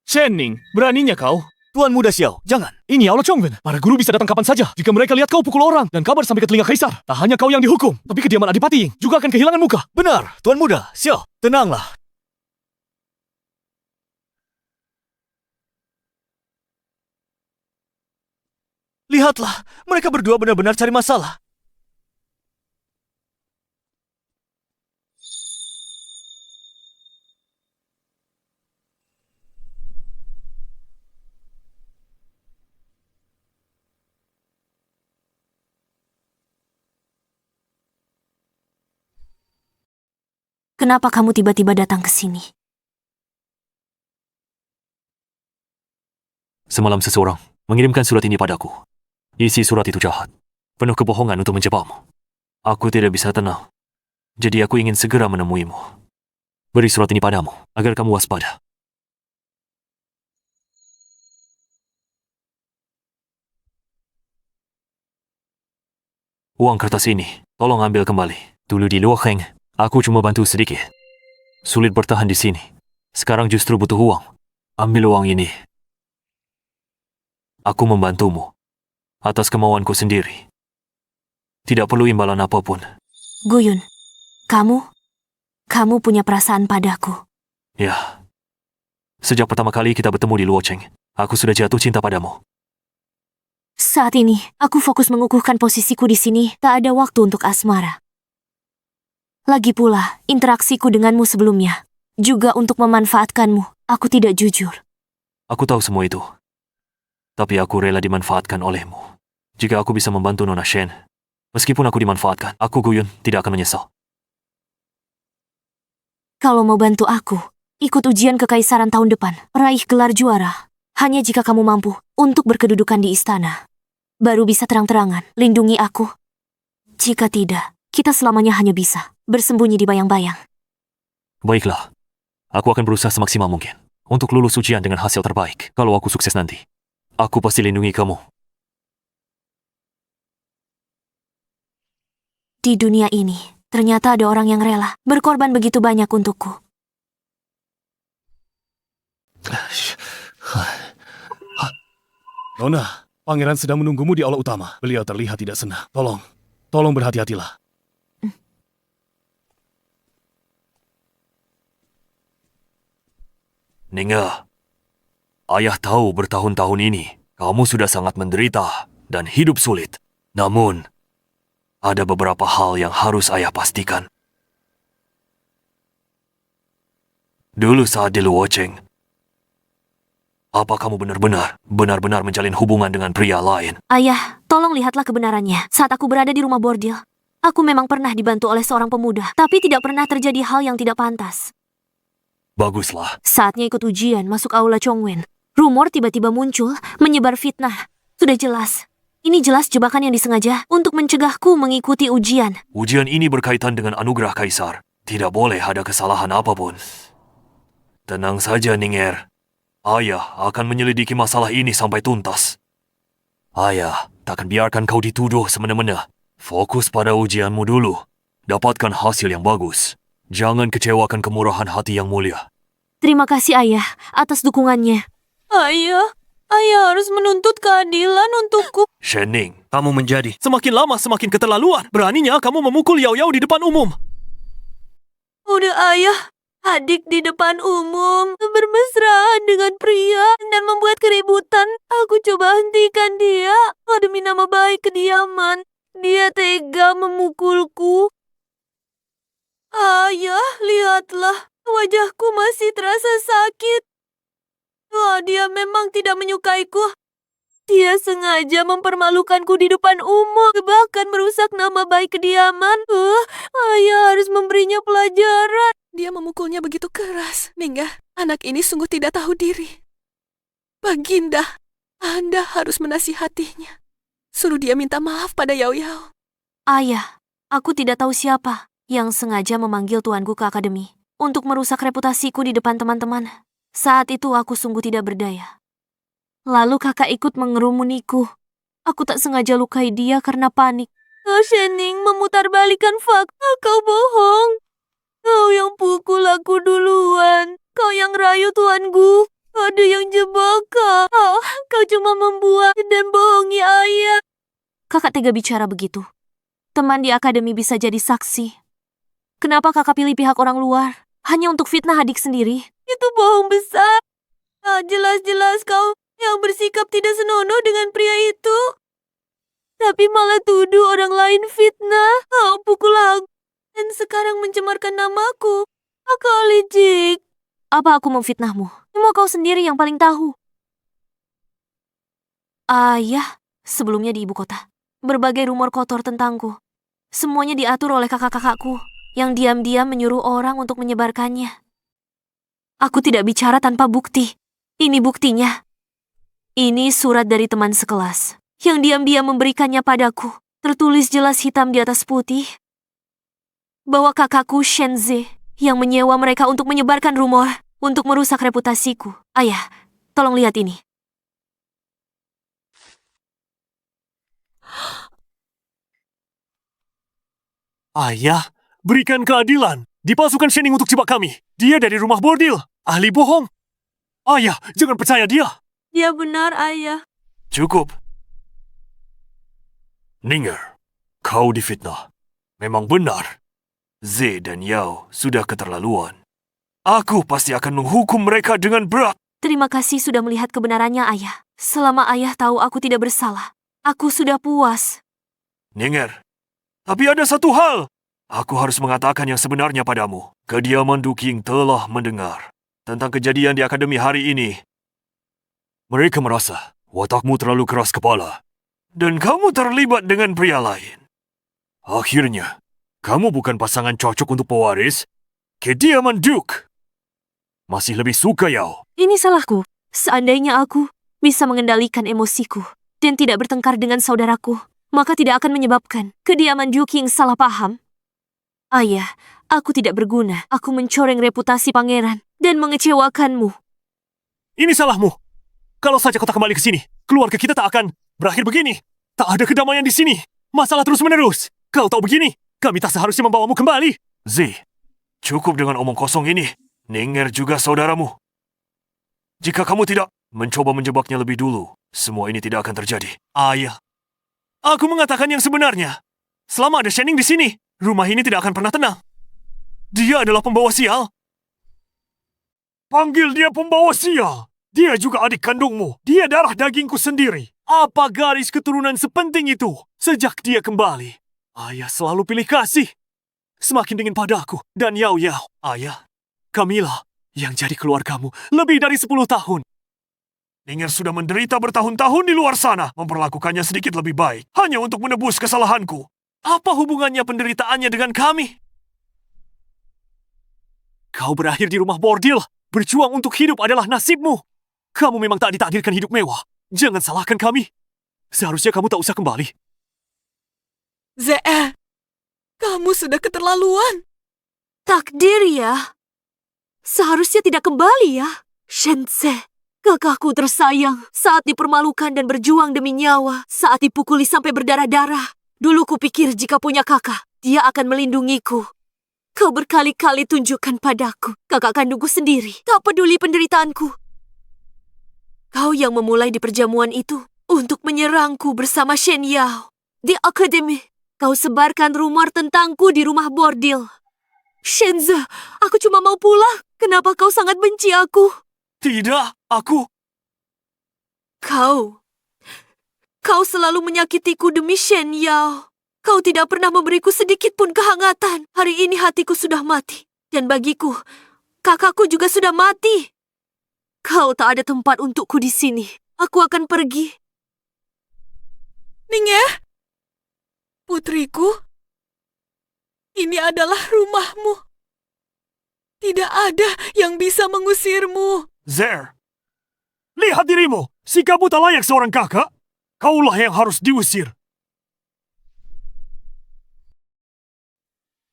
Shen Ning, beraninya kau? Tuan Muda Xiao, jangan. Ini Aula Chongwen. Para guru bisa datang kapan saja. Jika mereka lihat kau pukul orang dan kabar sampai ke telinga kaisar, tak hanya kau yang dihukum, tapi kediaman Adipati Ying juga akan kehilangan muka. Benar, Tuan Muda Xiao, tenanglah. Lihatlah, mereka berdua benar-benar cari masalah. Kenapa kamu tiba-tiba datang ke sini? Semalam seseorang mengirimkan surat ini padaku. Isi surat itu jahat, penuh kebohongan untuk menjebakmu. Aku tidak bisa tenang, jadi aku ingin segera menemuimu. Beri surat ini padamu, agar kamu waspada. Uang kertas ini, tolong ambil kembali. Dulu di Luokheng, aku cuma bantu sedikit. Sulit bertahan di sini. Sekarang justru butuh uang. Ambil uang ini. Aku membantumu atas kemauanku sendiri. Tidak perlu imbalan apapun. Guyun, kamu punya perasaan padaku. Ya. Sejak pertama kali kita bertemu di Luocheng, aku sudah jatuh cinta padamu. Saat ini, aku fokus mengukuhkan posisiku di sini, tak ada waktu untuk asmara. Lagi pula, interaksiku denganmu sebelumnya, juga untuk memanfaatkanmu, aku tidak jujur. Aku tahu semua itu. Tapi aku rela dimanfaatkan olehmu. Jika aku bisa membantu Nona Shen, meskipun aku dimanfaatkan, aku Guyun tidak akan menyesal. Kalau mau bantu aku, ikut ujian kekaisaran tahun depan, raih gelar juara. Hanya jika kamu mampu untuk berkedudukan di istana, baru bisa terang-terangan lindungi aku. Jika tidak, kita selamanya hanya bisa bersembunyi di bayang-bayang. Baiklah, aku akan berusaha semaksimal mungkin untuk lulus ujian dengan hasil terbaik. Kalau aku sukses nanti, aku pasti lindungi kamu. Di dunia ini, ternyata ada orang yang rela berkorban begitu banyak untukku. Nona, pangeran sedang menunggumu di aula utama. Beliau terlihat tidak senang. Tolong berhati-hatilah. Ninga, ayah tahu bertahun-tahun ini kamu sudah sangat menderita dan hidup sulit. Namun, ada beberapa hal yang harus ayah pastikan. Dulu saat di Luocheng, apa kamu benar-benar menjalin hubungan dengan pria lain? Ayah, tolong lihatlah kebenarannya. Saat aku berada di rumah bordil, aku memang pernah dibantu oleh seorang pemuda, tapi tidak pernah terjadi hal yang tidak pantas. Baguslah. Saatnya ikut ujian masuk aula Chongwen, rumor tiba-tiba muncul, menyebar fitnah. Sudah jelas. Ini jelas jebakan yang disengaja untuk mencegahku mengikuti ujian. Ujian ini berkaitan dengan anugerah kaisar. Tidak boleh ada kesalahan apapun. Tenang saja, Ninger. Ayah akan menyelidiki masalah ini sampai tuntas. Ayah takkan biarkan kau dituduh semena-mena. Fokus pada ujianmu dulu. Dapatkan hasil yang bagus. Jangan kecewakan kemurahan hati yang mulia. Terima kasih ayah atas dukungannya. Ayah harus menuntut keadilan untukku. Shenning, Kamu menjadi Semakin lama semakin keterlaluan. Beraninya kamu memukul Yao Yao di depan umum. Udah ayah, adik di depan umum, bermesraan dengan pria dan membuat keributan. Aku coba hentikan dia. Demi nama baik kediaman, dia tega memukulku. Ayah, lihatlah, wajahku masih terasa sakit. Dia memang tidak menyukaiku. Dia sengaja mempermalukanku di depan umum, bahkan merusak nama baik kediaman. Ayah harus memberinya pelajaran. Dia memukulnya begitu keras. Ningga, anak ini sungguh tidak tahu diri. Baginda, Anda harus menasihatinya. Suruh dia minta maaf pada Yao Yao. Ayah, aku tidak tahu siapa yang sengaja memanggil tuanku ke akademi untuk merusak reputasiku di depan teman-teman. Saat itu aku sungguh tidak berdaya. Lalu kakak ikut mengerumuniku. Aku tak sengaja lukai dia karena panik. Shenning memutarbalikkan fakta. Kau bohong. Kau yang pukul aku duluan. Kau yang rayu tuanku. Ada yang jebak kau. Kau cuma membuat dan bohongi ayah. Kakak tega bicara begitu. Teman di akademi bisa jadi saksi. Kenapa kakak pilih pihak orang luar? Hanya untuk fitnah adik sendiri? Itu bohong besar. Jelas-jelas kau yang bersikap tidak senonoh dengan pria itu. Tapi malah tuduh orang lain fitnah. Kau pukul aku. Dan sekarang mencemarkan namaku. Kau licik. Apa aku memfitnahmu? Semua kau sendiri yang paling tahu. Ayah, sebelumnya di ibu kota. Berbagai rumor kotor tentangku. Semuanya diatur oleh kakak-kakakku. yang diam-diam menyuruh orang untuk menyebarkannya. Aku tidak bicara tanpa bukti. Ini buktinya. Ini surat dari teman sekelas yang diam-diam memberikannya padaku. Tertulis jelas hitam di atas putih bahwa kakakku Shenze yang menyewa mereka untuk menyebarkan rumor untuk merusak reputasiku. Ayah, tolong lihat ini. Ayah, berikan keadilan. Dipalsukan Shening untuk jebak kami. Dia dari rumah bordil. Ahli bohong. Ayah, jangan percaya dia. Dia benar, Ayah. Cukup. Ninger, kau difitnah. Memang benar. Z dan Yao sudah keterlaluan. Aku pasti akan menghukum mereka dengan berat. Terima kasih sudah melihat kebenarannya, Ayah. Selama Ayah tahu aku tidak bersalah, aku sudah puas. Ninger, tapi ada satu hal. Aku harus mengatakan yang sebenarnya padamu. Kediaman Duking telah mendengar tentang kejadian di akademi hari ini. Mereka merasa watakmu terlalu keras kepala dan kamu terlibat dengan pria lain. Akhirnya, kamu bukan pasangan cocok untuk pewaris kediaman Duke. Masih lebih suka Yao. Ini salahku. Seandainya aku bisa mengendalikan emosiku dan tidak bertengkar dengan saudaraku, maka tidak akan menyebabkan kediaman Duking salah paham. Ayah, aku tidak berguna. Aku mencoreng reputasi pangeran dan mengecewakanmu. Ini salahmu. Kalau saja kau tak kembali ke sini, keluarga kita tak akan berakhir begini. Tak ada kedamaian di sini. Masalah terus-menerus. Kau tahu begini, kami tak seharusnya membawamu kembali. Z, cukup dengan omong kosong ini. Ninger juga saudaramu. Jika kamu tidak mencoba menjebaknya lebih dulu, semua ini tidak akan terjadi. Ayah, aku mengatakan yang sebenarnya. Selama ada Shening di sini, rumah ini tidak akan pernah tenang. Dia adalah pembawa sial. Panggil dia pembawa sial. Dia juga adik kandungmu. Dia darah dagingku sendiri. Apa garis keturunan sepenting itu? Sejak dia kembali, Ayah selalu pilih kasih. Semakin dingin padaku dan Yao Yao. Ayah, Camilla yang jadi keluargamu lebih dari 10 tahun. Ninger sudah menderita bertahun-tahun di luar sana, memperlakukannya sedikit lebih baik, hanya untuk menebus kesalahanku. Apa hubungannya penderitaannya dengan kami? Kau berakhir di rumah bordil. Berjuang untuk hidup adalah nasibmu. Kamu memang tak ditakdirkan hidup mewah. Jangan salahkan kami. Seharusnya kamu tak usah kembali. ZR, kamu sudah keterlaluan. Takdir ya. Seharusnya tidak kembali ya. Shense, kakakku tersayang, saat dipermalukan dan berjuang demi nyawa, saat dipukuli sampai berdarah-darah. Dulu kupikir jika punya kakak, dia akan melindungiku. Kau berkali-kali tunjukkan padaku, kakak kandungku sendiri, tak peduli penderitaanku. Kau yang memulai di perjamuan itu untuk menyerangku bersama Shen Yao. Di akademi, kau sebarkan rumor tentangku di rumah bordil. Shenze, aku cuma mau pulang. Kenapa kau sangat benci aku? Tidak, aku... Kau selalu menyakitiku demi Shen Yao. Kau tidak pernah memberiku sedikit pun kehangatan. Hari ini hatiku sudah mati. Dan bagiku, kakakku juga sudah mati. Kau tak ada tempat untukku di sini. Aku akan pergi. Ninger, putriku, ini adalah rumahmu. Tidak ada yang bisa mengusirmu. Zer, lihat dirimu. Sikapmu tak layak seorang kakak. Kaulah yang harus diusir.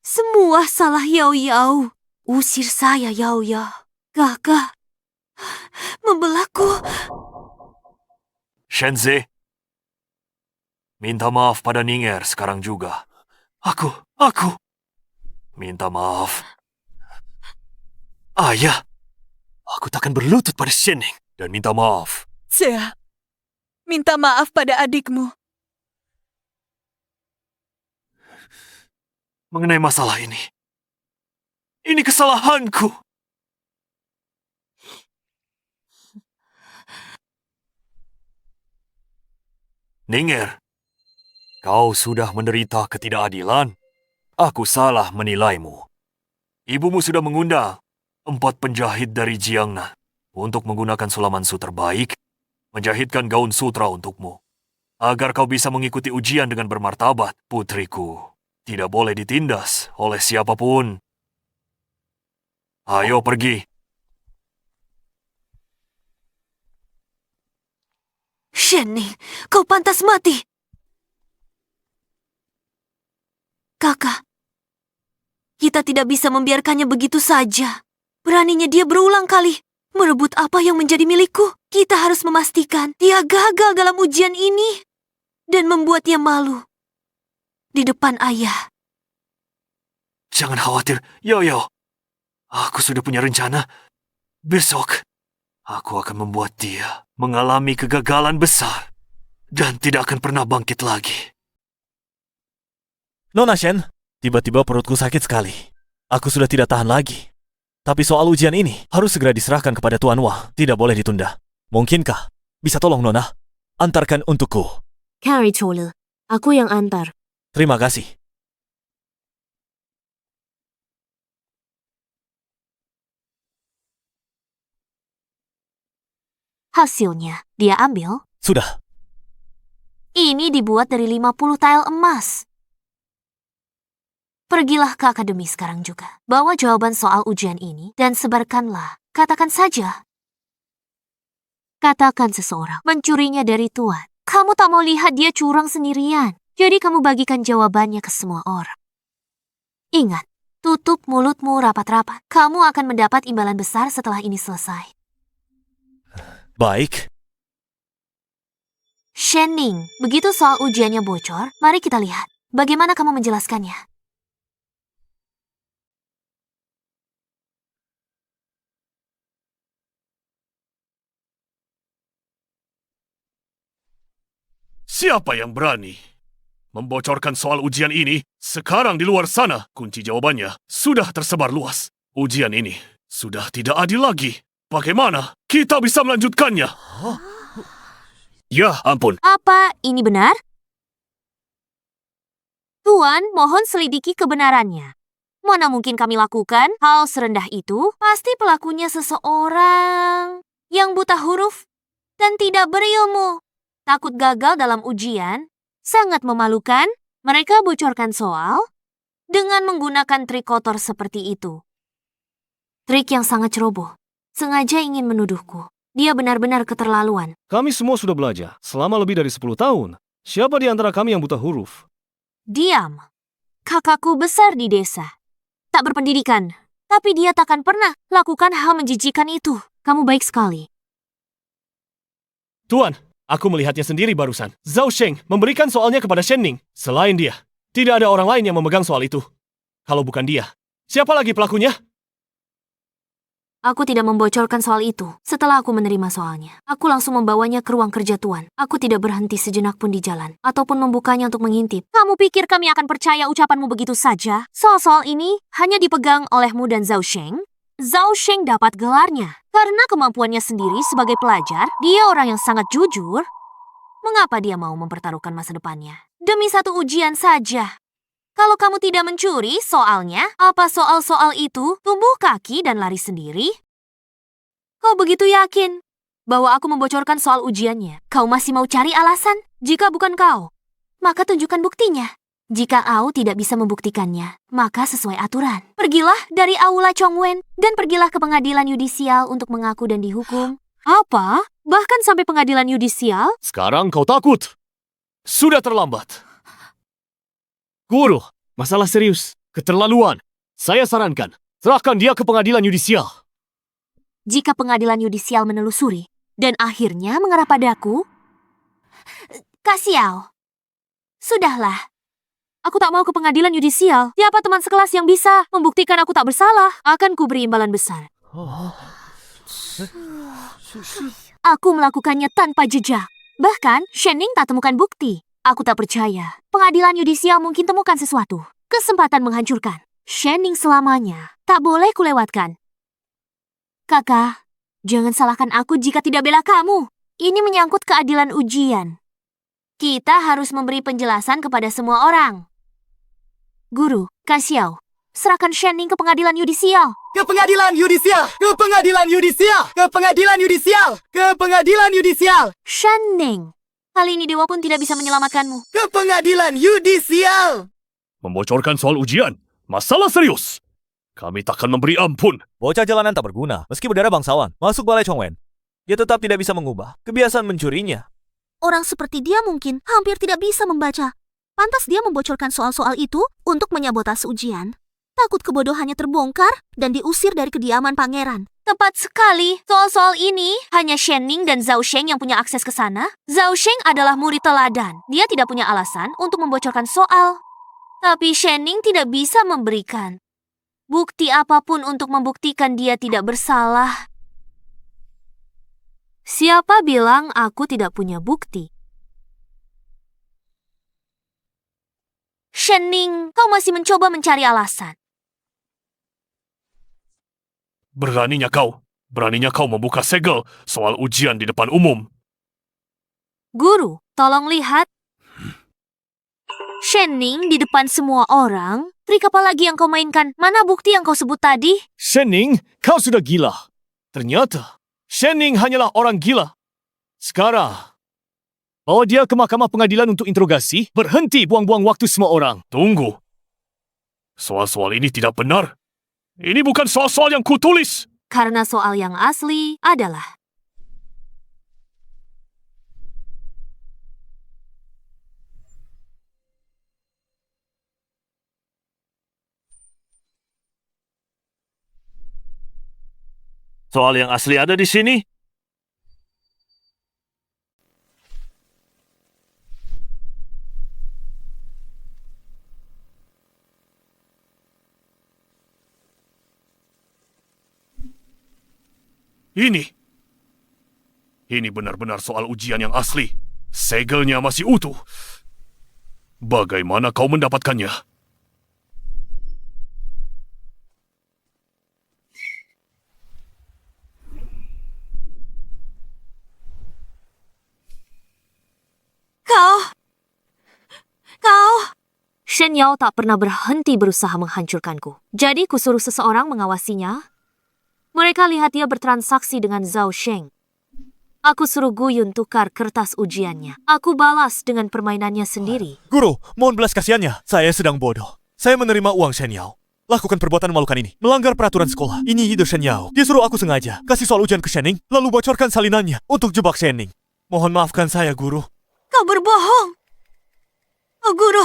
Semua salah Yao Yao. Usir saya, Yao Yao. Kakak, membelahku. Shenze, minta maaf pada Ninger sekarang juga. Aku... Minta maaf. Ayah, aku takkan berlutut pada Shening. Dan minta maaf. Zea, minta maaf pada adikmu. Mengenai masalah ini kesalahanku. Ninger, kau sudah menderita ketidakadilan. Aku salah menilaimu. Ibumu sudah mengundang 4 penjahit dari Jiangnan untuk menggunakan sulaman su terbaik, menjahitkan gaun sutra untukmu, agar kau bisa mengikuti ujian dengan bermartabat, putriku. tidak boleh ditindas oleh siapapun. Ayo pergi. Shenning, kau pantas mati. Kakak, kita tidak bisa membiarkannya begitu saja. Beraninya dia berulang kali merebut apa yang menjadi milikku. Kita harus memastikan dia gagal dalam ujian ini dan membuatnya malu di depan ayah. Jangan khawatir, Yo-Yo. Aku sudah punya rencana. Besok, aku akan membuat dia mengalami kegagalan besar dan tidak akan pernah bangkit lagi. Nona Shen, tiba-tiba perutku sakit sekali. Aku sudah tidak tahan lagi. Tapi soal ujian ini harus segera diserahkan kepada Tuan Wah. Tidak boleh ditunda. Mungkinkah bisa tolong Nona antarkan untukku? Carriage Hole, aku yang antar. Terima kasih. Hasilnya, dia ambil. Sudah. Ini dibuat dari 50 tile emas. Pergilah ke akademi sekarang juga. Bawa jawaban soal ujian ini dan sebarkanlah. Katakan saja. Katakan seseorang mencurinya dari Tuan. Kamu tak mau lihat dia curang sendirian. Jadi kamu bagikan jawabannya ke semua orang. Ingat, tutup mulutmu rapat-rapat. Kamu akan mendapat imbalan besar setelah ini selesai. Baik. Shenning, begitu soal ujiannya bocor, mari kita lihat. Bagaimana kamu menjelaskannya? Siapa yang berani membocorkan soal ujian ini? Sekarang di luar sana, kunci jawabannya sudah tersebar luas. Ujian ini sudah tidak adil lagi. Bagaimana kita bisa melanjutkannya? Ya ampun. Apa ini benar? Tuan, mohon selidiki kebenarannya. Mana mungkin kami lakukan hal serendah itu? Pasti pelakunya seseorang yang buta huruf dan tidak berilmu. Takut gagal dalam ujian, sangat memalukan. Mereka bocorkan soal dengan menggunakan trik kotor seperti itu. Trik yang sangat ceroboh. Sengaja ingin menuduhku. Dia benar-benar keterlaluan. Kami semua sudah belajar selama lebih dari 10 tahun. Siapa di antara kami yang buta huruf? Diam. Kakakku besar di desa. Tak berpendidikan. Tapi dia takkan pernah lakukan hal menjijikan itu. Kamu baik sekali. Tuan, aku melihatnya sendiri barusan. Zhao Sheng memberikan soalnya kepada Shenning. Selain dia, tidak ada orang lain yang memegang soal itu. Kalau bukan dia, siapa lagi pelakunya? Aku tidak membocorkan soal itu. Setelah aku menerima soalnya, aku langsung membawanya ke ruang kerja Tuan. Aku tidak berhenti sejenak pun di jalan, ataupun membukanya untuk mengintip. Kamu pikir kami akan percaya ucapanmu begitu saja? Soal-soal ini hanya dipegang olehmu dan Zhao Sheng. Zhao Sheng dapat gelarnya karena kemampuannya sendiri sebagai pelajar. Dia orang yang sangat jujur. Mengapa dia mau mempertaruhkan masa depannya? Demi satu ujian saja. Kalau kamu tidak mencuri soalnya, apa soal-soal itu tumbuh kaki dan lari sendiri? Kau begitu yakin bahwa aku membocorkan soal ujiannya? Kau masih mau cari alasan? Jika bukan kau, maka tunjukkan buktinya. Jika kau tidak bisa membuktikannya, maka sesuai aturan. Pergilah dari Aula Chongwen dan pergilah ke pengadilan yudisial untuk mengaku dan dihukum. Apa? Bahkan sampai pengadilan yudisial? Sekarang kau takut. Sudah terlambat. Guru, masalah serius, keterlaluan. Saya sarankan, serahkan dia ke pengadilan yudisial. Jika pengadilan yudisial menelusuri dan akhirnya mengarah padaku, Kak Xiao, sudahlah. Aku tak mau ke pengadilan yudisial. Siapa teman sekelas yang bisa membuktikan aku tak bersalah? Akan kuberi imbalan besar. Aku melakukannya tanpa jejak. Bahkan, Shenning tak temukan bukti. Aku tak percaya. Pengadilan yudisial mungkin temukan sesuatu. Kesempatan menghancurkan Shenning selamanya. Tak boleh kulewatkan. Kakak, jangan salahkan aku jika tidak bela kamu. Ini menyangkut keadilan ujian. Kita harus memberi penjelasan kepada semua orang. Guru, Kak Xiao, serahkan Shenning ke pengadilan yudisial. Ke pengadilan yudisial! Ke pengadilan yudisial! Ke pengadilan yudisial! Ke pengadilan yudisial! Shenning, kali ini dewa pun tidak bisa menyelamatkanmu. Ke pengadilan yudisial! Membocorkan soal ujian. Masalah serius. Kami takkan memberi ampun. Bocah jalanan tak berguna, meski berdarah bangsawan. Masuk balai Chongwen. Dia tetap tidak bisa mengubah kebiasaan mencurinya. Orang seperti dia mungkin hampir tidak bisa membaca. Pantas dia membocorkan soal-soal itu untuk menyabotase ujian. Takut kebodohannya terbongkar dan diusir dari kediaman pangeran. Tepat sekali. Soal-soal ini hanya Shen Ning dan Zhao Sheng yang punya akses ke sana. Zhao Sheng adalah murid teladan. Dia tidak punya alasan untuk membocorkan soal. Tapi Shen Ning tidak bisa memberikan bukti apapun untuk membuktikan dia tidak bersalah. Siapa bilang aku tidak punya bukti? Shen Ning, kau masih mencoba mencari alasan. Beraninya kau membuka segel soal ujian di depan umum. Guru, tolong lihat. Shen Ning di depan semua orang. Trik apa lagi yang kau mainkan? Mana bukti yang kau sebut tadi? Shen Ning, kau sudah gila. Ternyata, Shen Ning hanyalah orang gila. Sekarang, bawa dia ke mahkamah pengadilan untuk interogasi. Berhenti buang-buang waktu semua orang. Tunggu. Soal-soal ini tidak benar. Ini bukan soal-soal yang kutulis. Karena soal yang asli adalah Soal yang asli ada di sini. Ini benar-benar soal ujian yang asli. Segelnya masih utuh. Bagaimana kau mendapatkannya? Kau. Shen Yao tak pernah berhenti berusaha menghancurkanku. Jadi kusuruh seseorang mengawasinya. Mereka lihat dia bertransaksi dengan Zhao Sheng. Aku suruh Guyun tukar kertas ujiannya. Aku balas dengan permainannya sendiri. Guru, mohon belas kasihannya. Saya sedang bodoh. Saya menerima uang Shen Yao. Lakukan perbuatan memalukan ini. Melanggar peraturan sekolah. Ini ide Shen Yao. Dia suruh aku sengaja kasih soal ujian ke Shen Ning, lalu bocorkan salinannya untuk jebak Shen Ning. Mohon maafkan saya, Guru. Kau berbohong. Oh, Guru.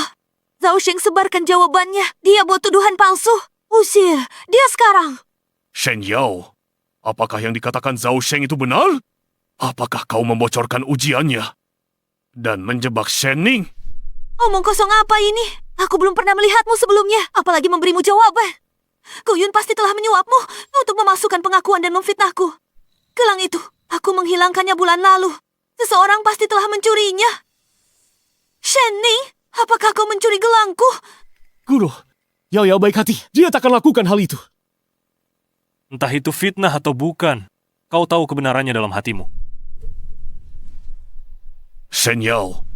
Zhao Sheng sebarkan jawabannya. Dia buat tuduhan palsu. Usir dia sekarang. Shen Yao, apakah yang dikatakan Zhao Sheng itu benar? Apakah kau membocorkan ujiannya dan menjebak Shen Ning? Omong kosong apa ini? Aku belum pernah melihatmu sebelumnya, apalagi memberimu jawaban. Guyun pasti telah menyuapmu untuk memasukkan pengakuan dan memfitnahku. Gelang itu, aku menghilangkannya bulan lalu. Seseorang pasti telah mencurinya. Shen Ning, apakah kau mencuri gelangku? Guru, Yao Yao baik hati. Dia takkan lakukan hal itu. Entah itu fitnah atau bukan, kau tahu kebenarannya dalam hatimu. Shen Yao,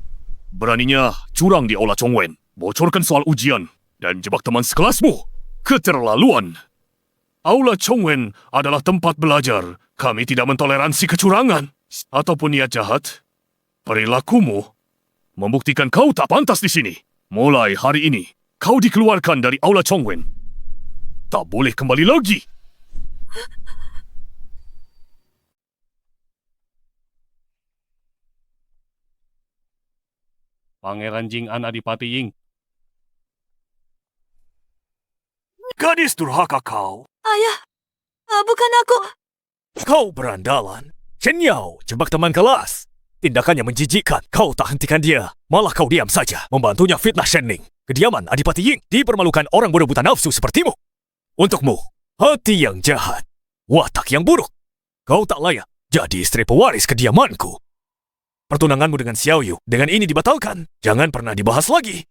beraninya curang di Aula Chongwen, bocorkan soal ujian, dan jebak teman sekelasmu. Keterlaluan. Aula Chongwen adalah tempat belajar. Kami tidak mentoleransi kecurangan ataupun niat jahat. Perilakumu membuktikan kau tak pantas di sini. Mulai hari ini, kau dikeluarkan dari Aula Chongwen. Tak boleh kembali lagi. Pangeran Jing'an Adipati Ying. Gadis durhaka kau. Ayah, bukan aku. Kau berandalan. Shen Yao, jebak teman kelas. Tindakannya menjijikkan. Kau tak hentikan dia. Malah kau diam saja, membantunya fitnah Shen Ning. Kediaman Adipati Ying dipermalukan orang bodoh buta nafsu sepertimu. Untukmu, hati yang jahat, watak yang buruk. Kau tak layak jadi istri pewaris kediamanku. Pertunanganmu dengan Xiao Yu dengan ini dibatalkan. Jangan pernah dibahas lagi.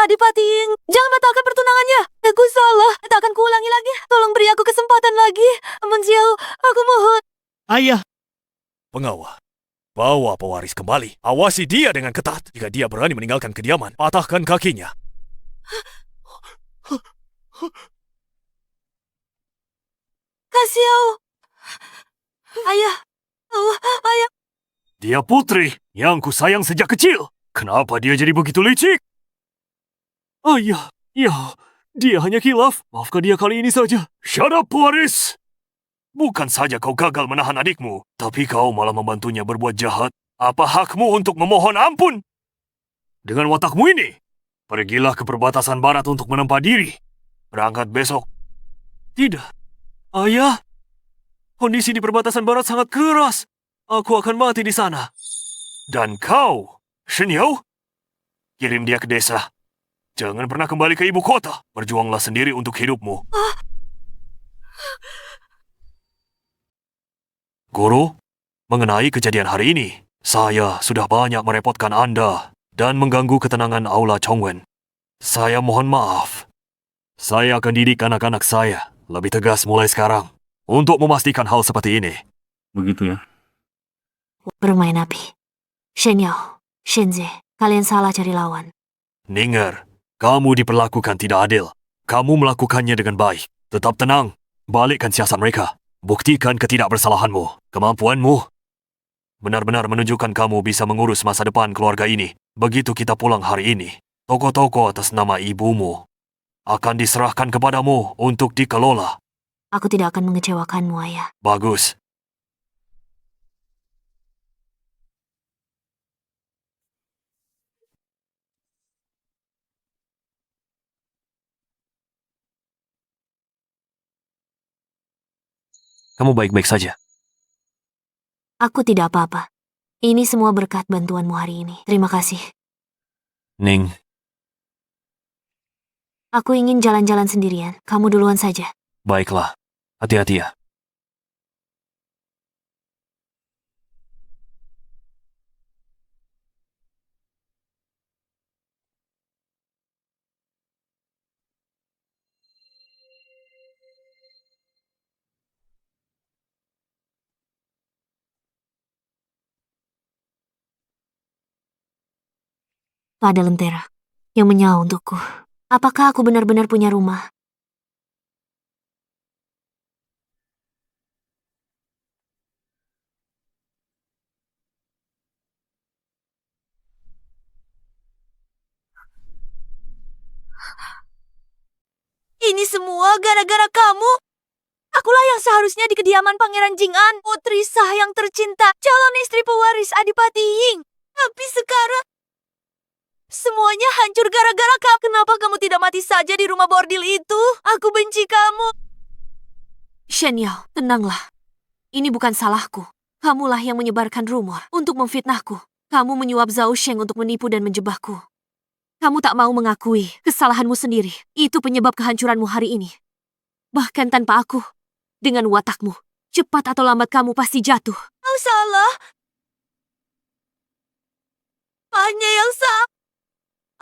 Adipati Ying, jangan batalkan pertunangannya. Aku salah, tak akan kuulangi lagi. Tolong beri aku kesempatan lagi. Abang Xiao, aku mohon. Ayah. Pengawal, bawa pewaris kembali. Awasi dia dengan ketat. Jika dia berani meninggalkan kediaman, patahkan kakinya. Kak Xiao. Ayah. Oh, ayah. Dia putri yang ku sayang sejak kecil. Kenapa dia jadi begitu licik? Ayah, ya, dia hanya khilaf. Maafkan dia kali ini saja. Shut up, pewaris! Bukan saja kau gagal menahan adikmu, tapi kau malah membantunya berbuat jahat. Apa hakmu untuk memohon ampun? Dengan watakmu ini, pergilah ke perbatasan barat untuk menempa diri. Berangkat besok. Tidak. Ayah, kondisi di perbatasan barat sangat keras. Aku akan mati di sana. Dan kau, Shen Yao, kirim dia ke desa. Jangan pernah kembali ke ibu kota. Berjuanglah sendiri untuk hidupmu. Guru, mengenai kejadian hari ini, saya sudah banyak merepotkan Anda dan mengganggu ketenangan Aula Chongwen. Saya mohon maaf. Saya akan didik anak-anak saya lebih tegas mulai sekarang untuk memastikan hal seperti ini. Begitu ya. Bermain api. Shen Yao, Shenze, kalian salah cari lawan. Ninger, kamu diperlakukan tidak adil. Kamu melakukannya dengan baik. Tetap tenang. Balikkan siasat mereka. Buktikan ketidakbersalahanmu, kemampuanmu. Benar-benar menunjukkan kamu bisa mengurus masa depan keluarga ini. Begitu kita pulang hari ini, toko-toko atas nama ibumu akan diserahkan kepadamu untuk dikelola. Aku tidak akan mengecewakanmu, Ayah. Bagus. Kamu baik-baik saja. Aku tidak apa-apa. Ini semua berkat bantuanmu hari ini. Terima kasih. Ning, Aku ingin jalan-jalan sendirian. Kamu duluan saja. baiklah. Hati-hati ya. Ada lentera yang menyau untukku. Apakah aku benar-benar punya rumah? Ini semua gara-gara kamu. Akulah yang seharusnya di kediaman Pangeran Jing'an, putri sah yang tercinta, calon istri pewaris Adipati Ying. Tapi sekarang semuanya hancur gara-gara kamu. Kenapa kamu tidak mati saja di rumah bordil itu? Aku benci kamu. Shen Yao, tenanglah. Ini bukan salahku. Kamulah yang menyebarkan rumor untuk memfitnahku. Kamu menyuap Zhao Sheng untuk menipu dan menjebakku. Kamu tak mau mengakui kesalahanmu sendiri. Itu penyebab kehancuranmu hari ini. Bahkan tanpa aku. Dengan watakmu, cepat atau lambat kamu pasti jatuh. Kau salah. Hanya yang salah.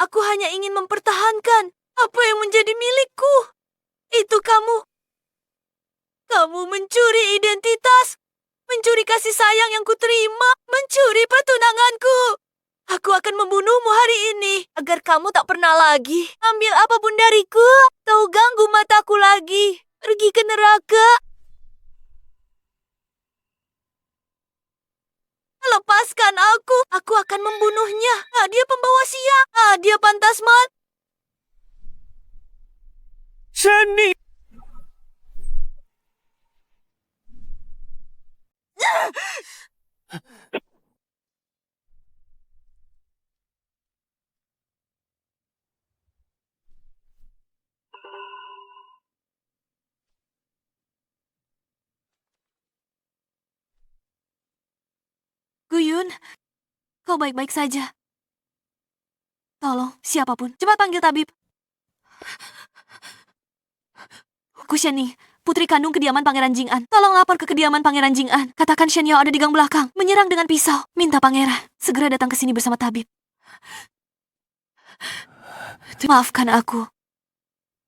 Aku hanya ingin mempertahankan apa yang menjadi milikku. Itu kamu. Kamu mencuri identitas. Mencuri kasih sayang yang kuterima. Mencuri pertunanganku. Aku akan membunuhmu hari ini. Agar kamu tak pernah lagi ambil apapun dariku. Atau ganggu mataku lagi. Pergi ke neraka. Lepaskan aku. Aku akan membunuhnya. Dia pembawa sial. Dia pantas mati. Shani! Guyun, kau baik-baik saja. Tolong, siapapun, cepat panggil tabib. Kusheni, putri kandung kediaman Pangeran Jing'an. Tolong lapor ke kediaman Pangeran Jing'an. Katakan Shen Yao ada di gang belakang, menyerang dengan pisau. Minta pangeran segera datang ke sini bersama tabib. Maafkan aku.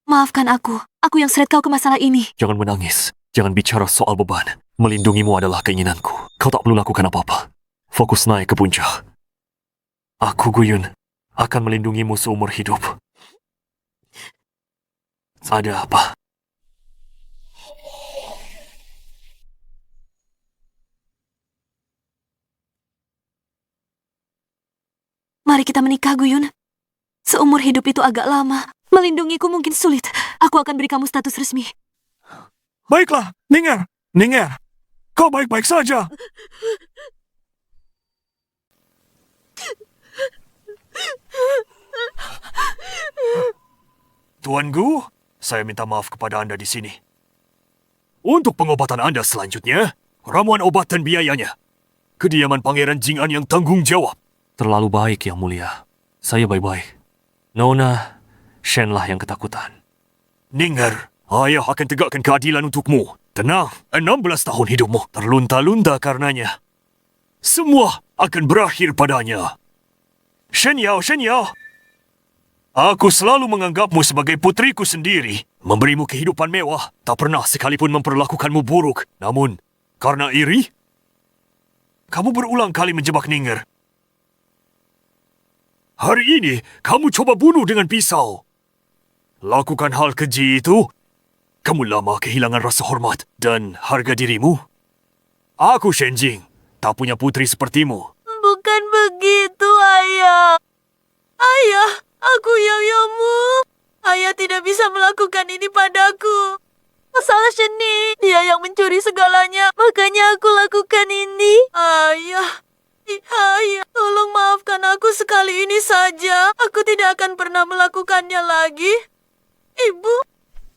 Maafkan aku. Aku yang seret kau ke masalah ini. Jangan menangis. Jangan bicara soal beban. Melindungimu adalah keinginanku. Kau tak perlu lakukan apa-apa. Fokus naik ke puncak. Aku, Guyun, akan melindungimu seumur hidup. Ada apa? Mari kita menikah, Guyun. Seumur hidup itu agak lama. Melindungiku mungkin sulit. Aku akan beri kamu status resmi. Baiklah, Ninger. Ninger, kau baik-baik saja. Tuan Gu, saya minta maaf kepada Anda di sini. Untuk pengobatan Anda selanjutnya, ramuan obat dan biayanya. Kediaman Pangeran Jing'an yang tanggung jawab. Terlalu baik, Yang Mulia. Saya baik-baik. Nona, Shen lah yang ketakutan. Ninger, ayah akan tegakkan keadilan untukmu. Tenang, 16 tahun hidupmu terlunta-lunta karenanya. Semua akan berakhir padanya. Shen Yao, Shen Yao. Aku selalu menganggapmu sebagai putriku sendiri. Memberimu kehidupan mewah, tak pernah sekalipun memperlakukanmu buruk. Namun, karena iri, kamu berulang kali menjebak Ninger. Hari ini, kamu coba bunuh dengan pisau. Lakukan hal keji itu, kamu lama kehilangan rasa hormat dan harga dirimu. Aku, Shen Jing, tak punya putri sepertimu. Bukan begitu, Ayah. Ayah, aku Yaoyamu. Ayah tidak bisa melakukan ini padaku. Masalah Sheni, dia yang mencuri segalanya, makanya aku lakukan ini. Ayah, Ayah, tolong maafkan aku sekali ini saja. Aku tidak akan pernah melakukannya lagi. Ibu,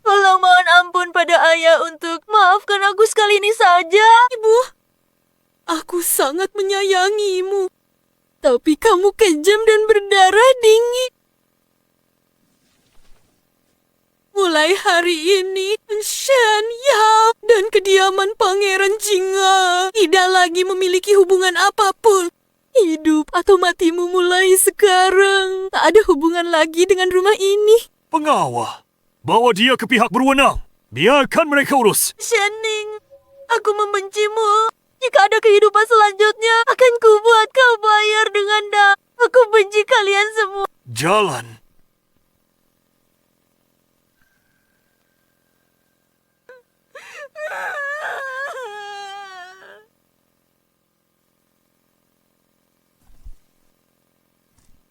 tolong mohon ampun pada Ayah untuk maafkan aku sekali ini saja. Ibu, aku sangat menyayangimu. Tapi kamu kejam dan berdarah dingin. Mulai hari ini, Shen Yao dan kediaman Pangeran Jing'an tidak lagi memiliki hubungan apapun. Hidup atau matimu mulai sekarang. Tak ada hubungan lagi dengan rumah ini. Pengawal, bawa dia ke pihak berwenang. Biarkan mereka urus. Shening, aku membencimu. Jika ada kehidupan selanjutnya, akan kubuat kau bayar dengan Aku benci kalian semua. Jalan.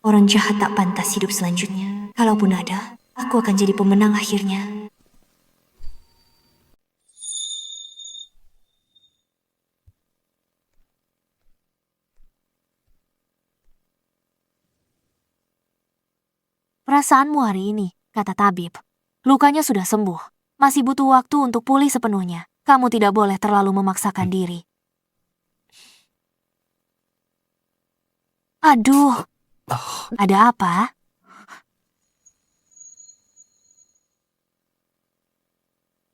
Orang jahat tak pantas hidup selanjutnya. Kalaupun ada, aku akan jadi pemenang akhirnya. Perasaanmu hari ini, kata tabib. Lukanya sudah sembuh. Masih butuh waktu untuk pulih sepenuhnya. Kamu tidak boleh terlalu memaksakan diri. Aduh, ada apa?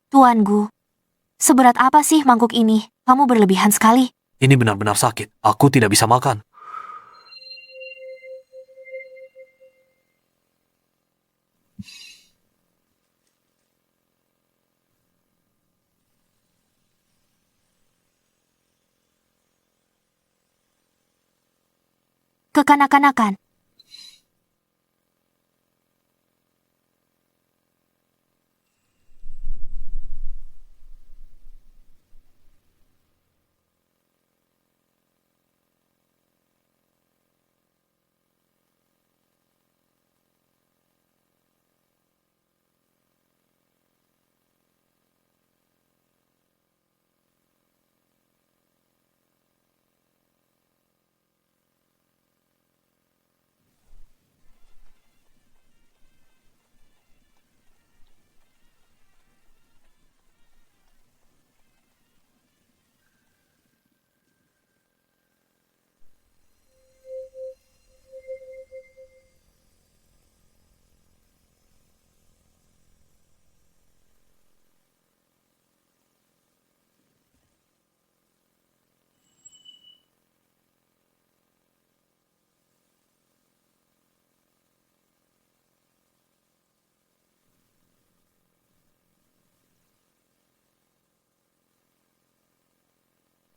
Tuan Gu, seberat apa sih mangkuk ini? Kamu berlebihan sekali. Ini benar-benar sakit. Aku tidak bisa makan. Kekanak-kanakan.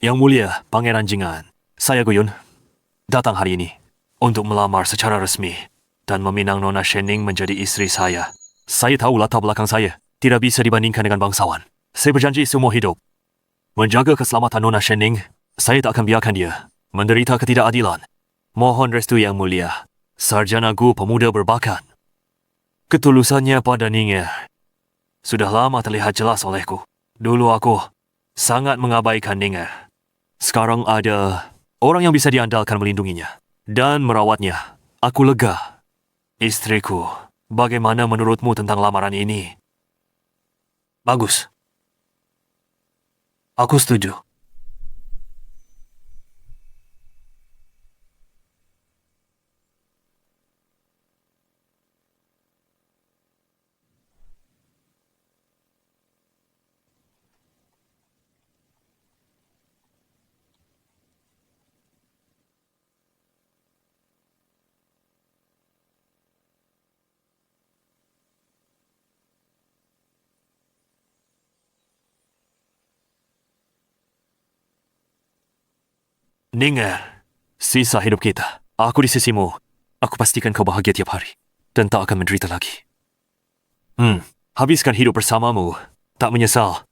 Yang Mulia, Pangeran Jing'an. Saya Guyun. Datang hari ini untuk melamar secara resmi dan meminang Nona Shening menjadi istri saya. Saya tahu latar belakang saya tidak bisa dibandingkan dengan bangsawan. Saya berjanji seumur hidup menjaga keselamatan Nona Shening. Saya tak akan biarkan dia menderita ketidakadilan. Mohon restu Yang Mulia. sarjana guru pemuda berbakat. Ketulusannya pada Ninger sudah lama terlihat jelas olehku. Dulu aku sangat mengabaikan Ninger. Sekarang ada orang yang bisa diandalkan melindunginya dan merawatnya. Aku lega. Istriku, bagaimana menurutmu tentang lamaran ini? Bagus. Aku setuju. Ninger, sisa hidup kita. Aku di sisimu. Aku pastikan kau bahagia tiap hari. Dan tak akan menderita lagi. Habiskan hidup bersamamu. Tak menyesal.